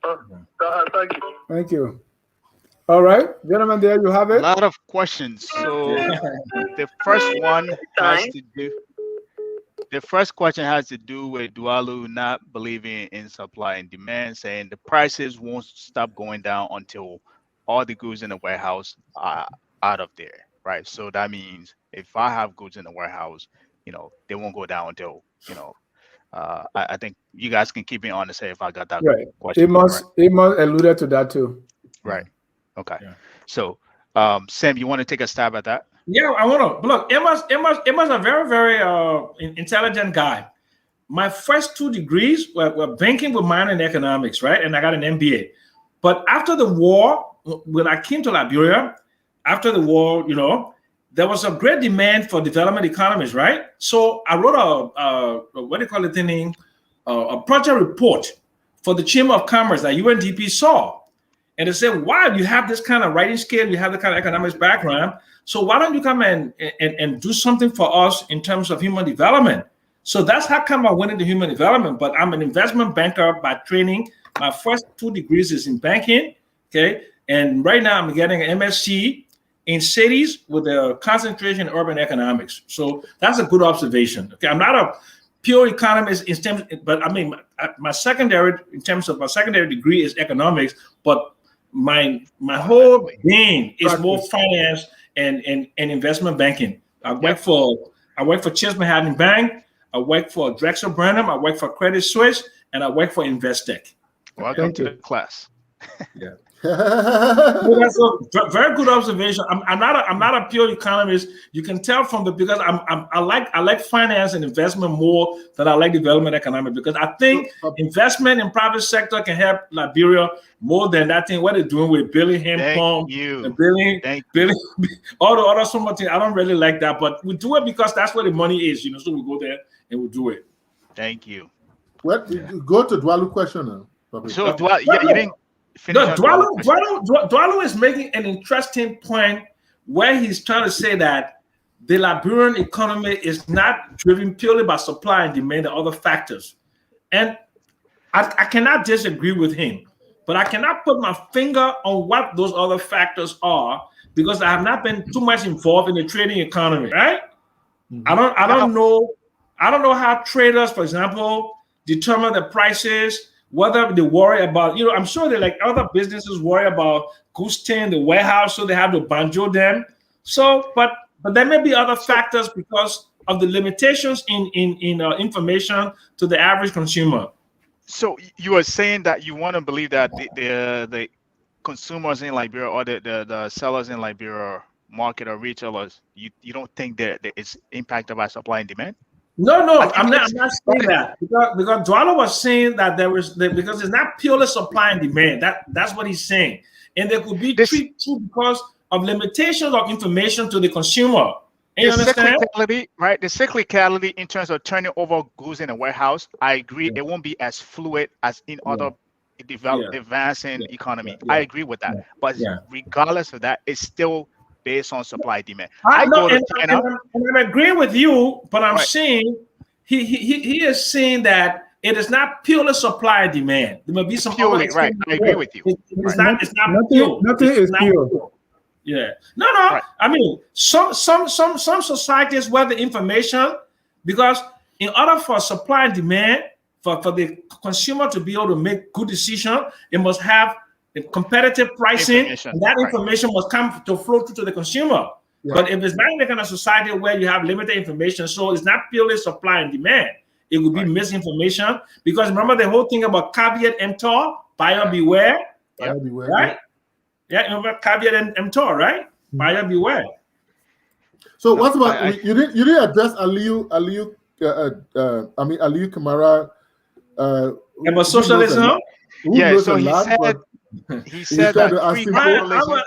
Thank you.
Thank you. All right, gentlemen, there you have it.
A lot of questions. So the first one has to do. The first question has to do with Dualu not believing in supply and demand, saying the prices won't stop going down until all the goods in the warehouse are out of there, right? So that means if I have goods in the warehouse, they won't go down until, I think you guys can keep me on to say if I got that
right.
question.
Amos alluded to that too.
Right. Okay. Yeah. So, Sam, you want to take a stab at that?
Yeah, I want to. Look, Amos a very, very intelligent guy. My first 2 degrees were banking with minor in economics, right? And I got an MBA. But after the war, when I came to Liberia, after the war, there was a great demand for development economies, right? So I wrote a project report for the Chamber of Commerce that UNDP saw. And they said, wow, you have this kind of writing skill, you have the kind of economics background. So why don't you come and do something for us in terms of human development? So that's how come I went into human development. But I'm an investment banker by training. My first 2 degrees is in banking, okay? And right now I'm getting an MSc in cities with a concentration in urban economics. So that's a good observation. Okay, I'm not a pure economist in terms, but I mean, my secondary, in terms of my secondary degree is economics, but my whole being is more finance and investment banking. I work for Chase Manhattan Bank. I work for Drexel Burnham. I work for Credit Suisse, and I work for Investec.
Welcome to the class.
Yeah.
Well, that's a very good observation. I'm not a pure economist. You can tell from because I like finance and investment more than I like development economics, because I think investment in private sector can help Liberia more than that thing what they're doing with Billy Pump and Billy all the other some things. I don't really like that, but we do it because that's where the money is, so we go there and we do it.
Thank you.
Well, go to Dwalu question now.
So you didn't.
Dwalu is making an interesting point where he's trying to say that the Liberian economy is not driven purely by supply and demand and other factors. And I cannot disagree with him, but I cannot put my finger on what those other factors are because I have not been too much involved in the trading economy, right? I don't know how traders, for example, determine the prices. Whether they worry about, I'm sure they like other businesses worry about goods staying in the warehouse, so they have to banjo them. So, but there may be other factors because of the limitations in information to the average consumer.
So you are saying that you want to believe that the consumers in Liberia or the sellers in Liberia, market or retailers, you don't think that it's impacted by supply and demand?
No, I'm not saying that because Dwala was saying that because it's not purely supply and demand. That's what he's saying, and there could be true because of limitations of information to the consumer. You understand?
Cyclicality, right? The cyclicality in terms of turning over goods in a warehouse, I agree. It won't be as fluid as in other advancing economy. I agree with that, but regardless of that, it's still based on supply demand.
I'm agreeing with you, but I'm saying he is saying that it is not purely supply and demand. There may be some
purely right. I agree with you.
It's not pure.
Nothing is pure.
Yeah. No. Right. I mean, some societies where the information, because in order for supply and demand for the consumer to be able to make good decision, it must have competitive pricing, and that information must come to flow through to the consumer. Yeah. But if it's not in the kind of society where you have limited information, so it's not purely supply and demand, it would be misinformation. Because remember the whole thing about caveat emptor, buyer beware.
Buyer beware,
right? Yeah, remember caveat emptor, right? Buyer beware.
So what's about you didn't address Aliyu Kamara
about socialism?
Yeah, so he said that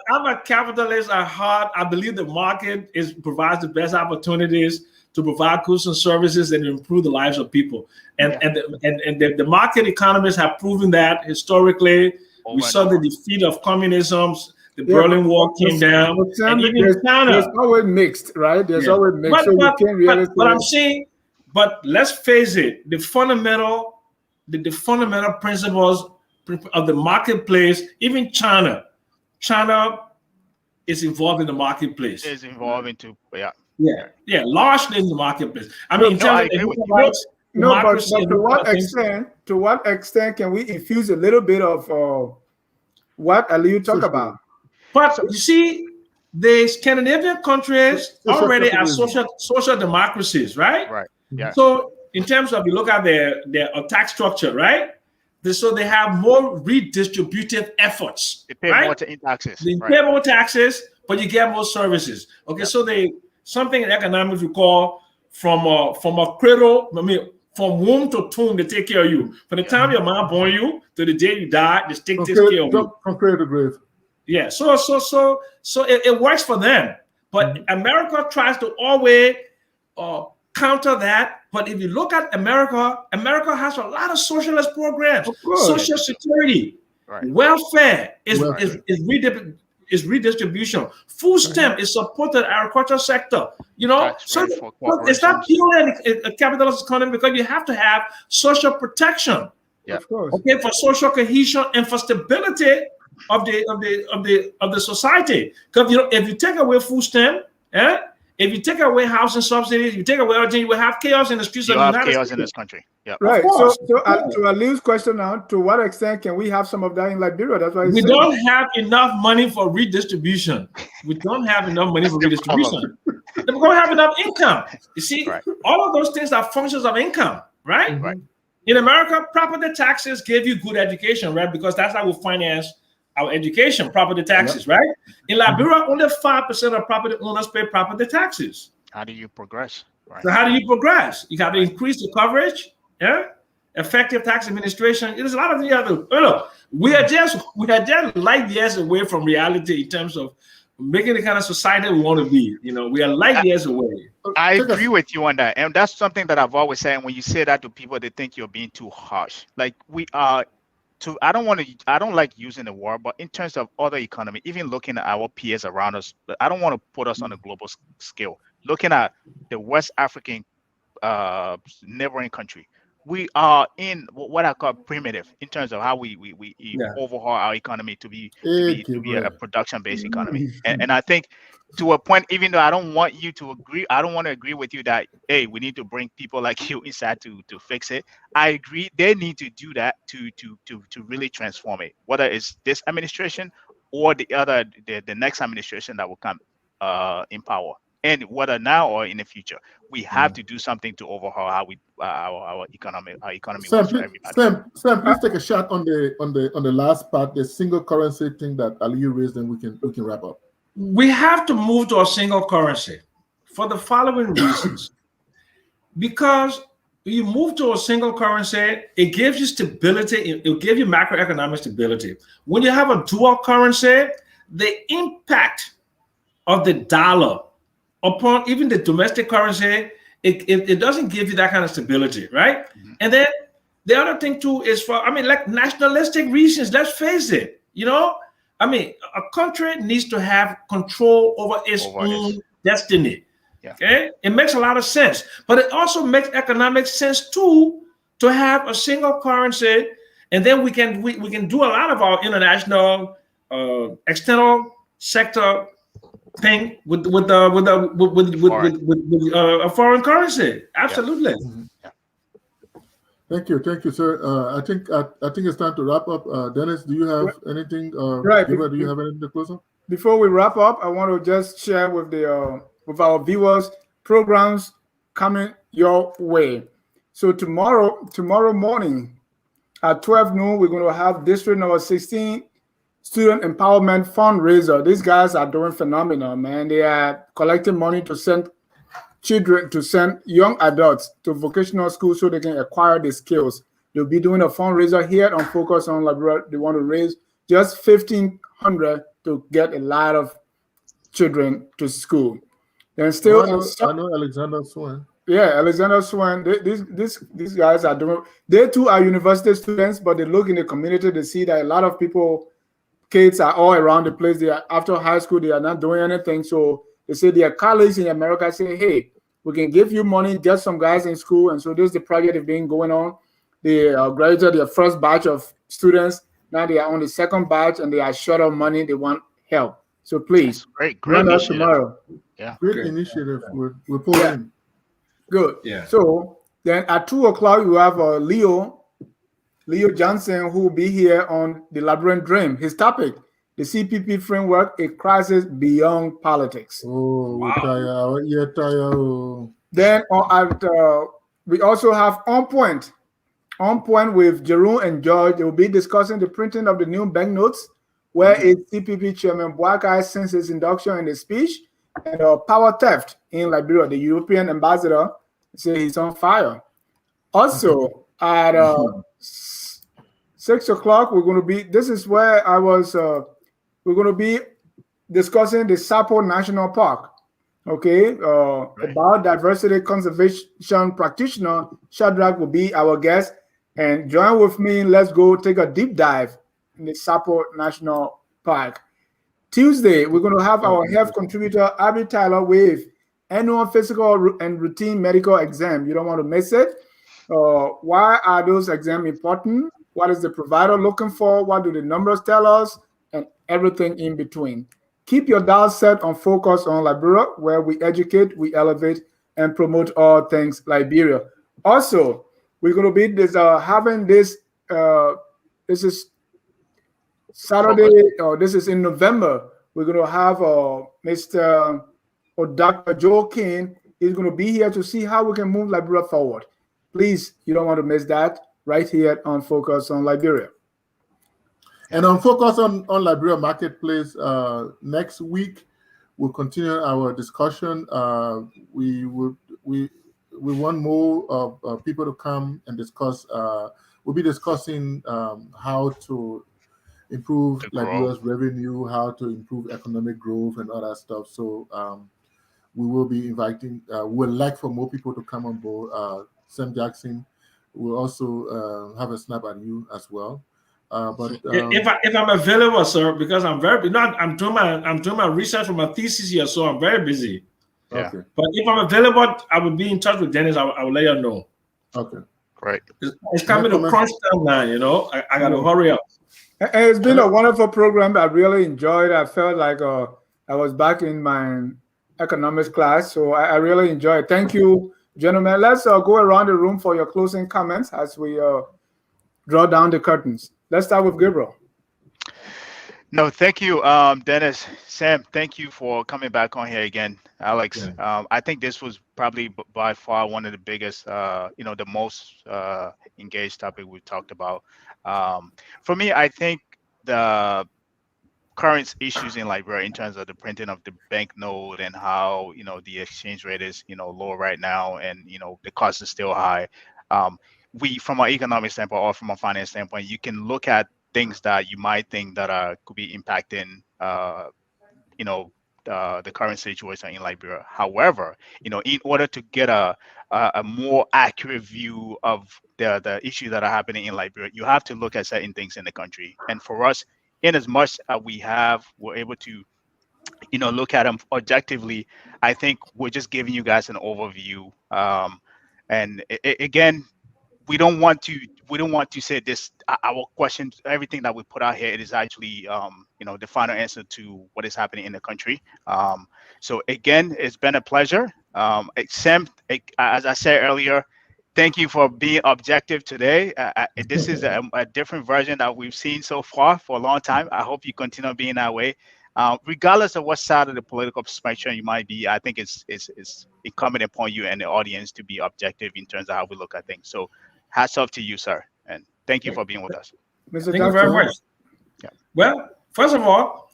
I'm a capitalist at heart. I believe the market provides the best opportunities to provide goods and services and improve the lives of people. And the market economists have proven that historically. We saw the defeat of communism. The Berlin Wall came down. And even China.
There's always mixed, right? There's always mixed.
But I'm saying, but let's face it, the fundamental principles of the marketplace, even China is involved in the marketplace.
Is involved into
largely in the marketplace. I mean,
but to what extent can we infuse a little bit of what Aliyu talked about?
But you see, the Scandinavian countries already are social democracies, right?
Right. Yeah.
So in terms of you look at their tax structure, right? So they have more redistributive efforts.
They pay more taxes.
They pay more taxes, but you get more services. Okay, so something in economics we call from a cradle. I mean, from womb to tomb, they take care of you. From the time your mom born you to the day you die, the state takes care of you.
From cradle to grave.
Yeah. So it works for them, but America tries to always counter that. But if you look at America has a lot of socialist programs, Social Security. Welfare is redistribution. Food stamp is supported agricultural sector. You know, so it's not purely a capitalist economy because you have to have social protection.
Of course.
Okay, for social cohesion and for stability of the society. Because if you take away food stamp, if you take away housing subsidies, you take away everything, you will have chaos in the streets of the United States.
Chaos in this country. Yeah.
Right. So to Ali's question now, to what extent can we have some of that in Liberia? That's why
we don't have enough money for redistribution. We don't have enough money for redistribution. We don't have enough income. You see, all of those things are functions of income, right?
Right.
In America, property taxes give you good education, right? Because that's how we finance our education, property taxes, right? In Liberia, only 5% of property owners pay property taxes.
How do you progress? Right.
So how do you progress? You got to increase the coverage, effective tax administration. There's a lot of things you have to. Look, we are just light years away from reality in terms of making the kind of society we want to be. You know, we are light years away.
I agree with you on that, and that's something that I've always said. When you say that to people, they think you're being too harsh. Like we are. I don't like using the word, but in terms of other economy, even looking at our peers around us, I don't want to put us on a global scale. Looking at the West African neighboring country, we are in what I call primitive in terms of how we overhaul our economy to be a production-based economy. And I think to a point, even though I don't want you to agree, I don't want to agree with you that, hey, we need to bring people like you inside to fix it. I agree they need to do that to really transform it, whether it's this administration or the next administration that will come in power. And whether now or in the future, we have to do something to overhaul how our economy works for everybody.
Sam, please take a shot on the last part, the single currency thing that Ali raised, and we can wrap up.
We have to move to a single currency for the following reasons. Because you move to a single currency, it gives you stability. It will give you macroeconomic stability. When you have a dual currency, the impact of the dollar upon even the domestic currency, it doesn't give you that kind of stability, right? And then the other thing too is like nationalistic reasons. Let's face it, a country needs to have control over its own destiny. Yeah. Okay, it makes a lot of sense, but it also makes economic sense too to have a single currency, and then we can do a lot of our international external sector thing with a foreign currency. Absolutely.
Yeah. Thank you, sir. I think it's time to wrap up. Dennis, do you have anything?
Right.
Do you have anything to close up?
Before we wrap up, I want to just share with our viewers programs coming your way. So tomorrow morning at 12 noon, we're going to have District Number 16 Student Empowerment Fundraiser. These guys are doing phenomenal, man. They are collecting money to send young adults to vocational school so they can acquire the skills. They'll be doing a fundraiser here on Focus on Liberia. They want to raise just $1,500 to get a lot of children to school. Then still,
I know Alexander Swan.
Yeah, Alexander Swan. These guys are doing. They too are university students, but they look in the community. They see that a lot of kids are all around the place. They are after high school. They are not doing anything. So they say their colleagues in America say, "Hey, we can give you money, get some guys in school." And so this is the project that's been going on. They graduated their first batch of students. Now they are on the second batch, and they are short of money. They want help. So please,
great
join us tomorrow.
Yeah,
great initiative. We're pulling.
Good.
Yeah.
So then at 2 o'clock, you have Leo Johnson, who will be here on the Liberian Dream. His topic: the CPP framework, a crisis beyond politics.
Oh, wow.
Then we also have On Point with Jerome and George. They will be discussing the printing of the new banknotes, where CPP Chairman Boakai, since his induction in the speech, and power theft in Liberia. The European ambassador said he's on fire. Also, at 6 o'clock, we're going to be. This is where I was. We're going to be discussing the Sapo National Park. Okay, about diversity conservation practitioner Shadrach will be our guest, and join with me. Let's go take a deep dive in the Sapo National Park. Tuesday, we're going to have our health contributor, Abby Tyler, with annual physical and routine medical exam. You don't want to miss it. Why are those exams important? What is the provider looking for? What do the numbers tell us? And everything in between. Keep your dial set on Focus on Liberia, where we educate, we elevate, and promote all things Liberia. Also, we're going to be having this. This is Saturday, this is in November. We're going to have Mr. or Dr. Joe King. He's going to be here to see how we can move Liberia forward. Please, you don't want to miss that right here on Focus on Liberia.
And on Focus on Liberia Marketplace, next week, we'll continue our discussion. We want more people to come and discuss. We'll be discussing how to improve Liberia's revenue, how to improve economic growth, and all that stuff. So we will be inviting. We'd like for more people to come on board. Sam Jackson will also have a snap at you as well. But
if I'm available, sir, because I'm very I'm doing my research for my thesis here, so I'm very busy.
Yeah.
Okay.
But if I'm available, I will be in touch with Dennis. I will let you know.
Okay.
Great.
It's coming to crunch time now, you know. I got to hurry up.
It's been a wonderful program. I really enjoyed it. I felt like I was back in my economics class, so I really enjoyed it. Thank you, gentlemen. Let's go around the room for your closing comments as we draw down the curtains. Let's start with Gabriel.
No, thank you, Dennis. Sam, thank you for coming back on here again. Alex, I think this was probably by far one of the biggest, the most engaged topic we talked about. For me, I think the current issues in Liberia in terms of the printing of the banknote and how, the exchange rate is, low right now, and, the cost is still high. From an economic standpoint or from a finance standpoint, you can look at things that you might think that could be impacting, the current situation in Liberia. However, in order to get a more accurate view of the issues that are happening in Liberia, you have to look at certain things in the country. And for us, in as much as we're able to, look at them objectively, I think we're just giving you guys an overview. And again, we don't want to say this. Our questions, everything that we put out here, it is actually, the final answer to what is happening in the country. So again, it's been a pleasure. Sam, as I said earlier, thank you for being objective today. This is a different version that we've seen so far for a long time. I hope you continue being that way. Regardless of what side of the political spectrum you might be, I think it's incumbent upon you and the audience to be objective in terms of how we look at things. So hats off to you, sir. And thank you for being with us.
Mr.
Thank you very much.
Yeah.
Well, first of all,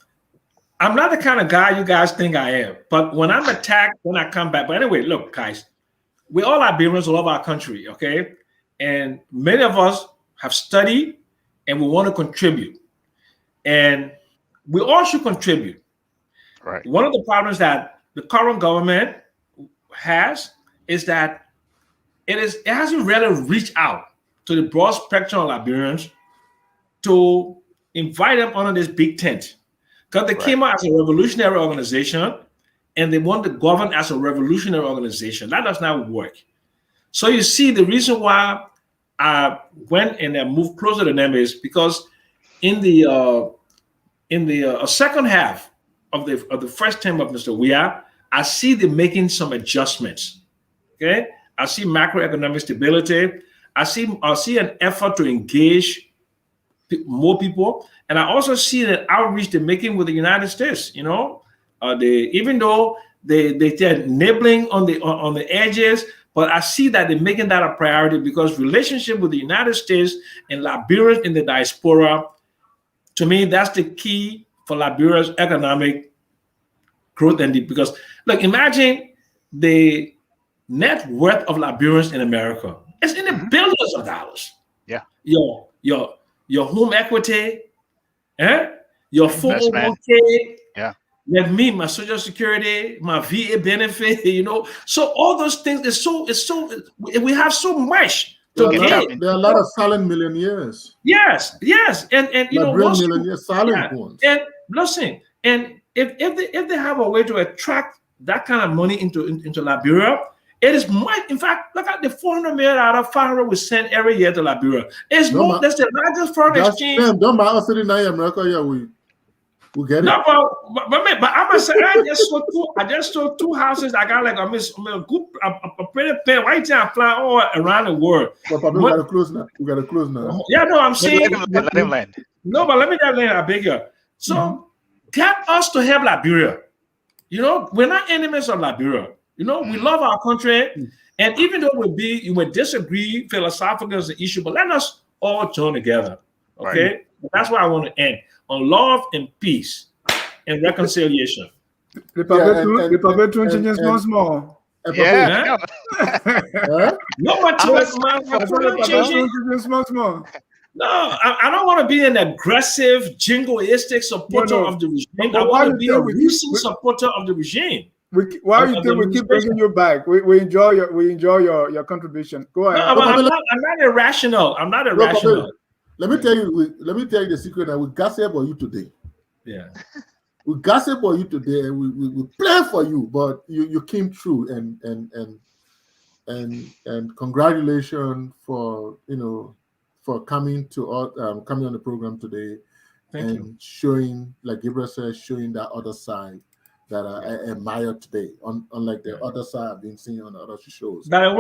I'm not the kind of guy you guys think I am. But when I'm attacked, when I come back. But anyway, look, guys, we all Liberians love our country, okay? And many of us have studied and we want to contribute. And we all should contribute.
Right.
One of the problems that the current government has is that it hasn't really reached out to the broad spectrum of Liberians to invite them under this big tent. Because they came out as a revolutionary organization and they want to govern as a revolutionary organization. That does not work. So you see, the reason why I went and I moved closer to them is because in the second half of the first term of Mr. Weah, I see them making some adjustments. Okay, I see macroeconomic stability. I see an effort to engage more people, and I also see the outreach they're making with the United States. Even though they're nibbling on the edges, but I see that they're making that a priority because relationship with the United States and Liberians in the diaspora, to me, that's the key for Liberia's economic growth. Because look, imagine the net worth of Liberians in America. It's in the billions of dollars.
Yeah.
Your home equity, your 401k, like me, my Social Security, my VA benefit, so all those things we have so much to
there
gain.
There are a lot of silent millionaires.
Yes, and you know,
real millionaires, silent ones.
And listen, and if they have a way to attract that kind of money into Liberia, it is much. In fact, look at the $400 million, $500 we send every year to Liberia. It's more. That's the largest foreign exchange.
Don't matter sitting in America. Yeah, we get it.
No, but I must say, I just sold two houses. I got like a pretty pair right now flying all around the world.
But we gotta close now. We gotta close now.
Yeah, no, I'm saying.
Let him land.
No, but let me just land. I beg you. So get us to help Liberia. You know, we're not enemies of Liberia. You know, we love our country, and even though you may disagree philosophically as an issue, but let us all join together. Okay, right. That's where I want to end. On love and peace and reconciliation.
Small.
Yeah.
No one small. No, I don't want to be an aggressive, jingoistic supporter of the regime. I want to be a recent supporter of the regime.
Why do you think we keep bringing you back? We enjoy your contribution. Go ahead.
No, I'm not irrational. I'm not irrational.
Let me tell you the secret that we gossip about you today.
Yeah.
We gossip about you today and we plan for you, but you came through and congratulations for coming on the program today.
Thank you.
Showing, like Gabriel said, showing that other side that I admire today, unlike the other side I've been seeing on the other shows.
That the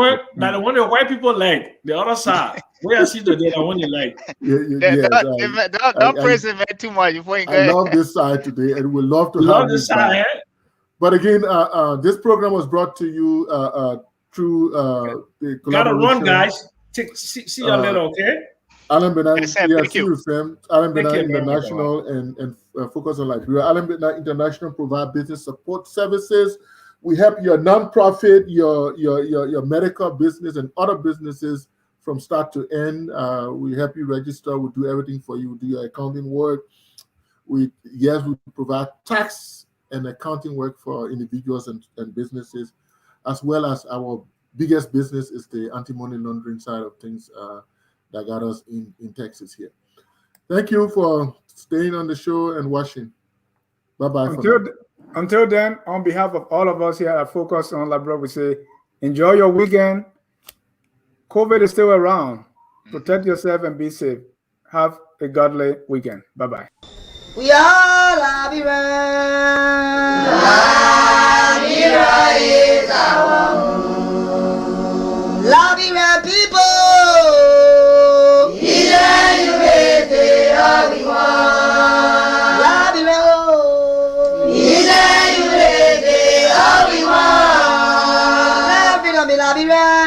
one the white people like, the other side. Where I see today, the one you like.
Don't praise it too much before you go.
I love this side today, and we love to have this side. But again, this program was brought to you through the collaboration.
Gotta run, guys. See you later, okay?
Alan Bernard, see you, Sam. Alan Bernard International and focus on Liberia. Alan Bernard International provide business support services. We help your nonprofit, your medical business, and other businesses from start to end. We help you register. We do everything for you. We do your accounting work. We provide tax and accounting work for individuals and businesses, as well as our biggest business is the anti-money laundering side of things. That got us in Texas here. Thank you for staying on the show and watching. Bye-bye.
Until then, on behalf of all of us here at Focus on Liberia, we say, enjoy your weekend. COVID is still around. Protect yourself and be safe. Have a godly weekend. Bye-bye.
We are Liberia. Liberia is our home. Liberia people. Liberia.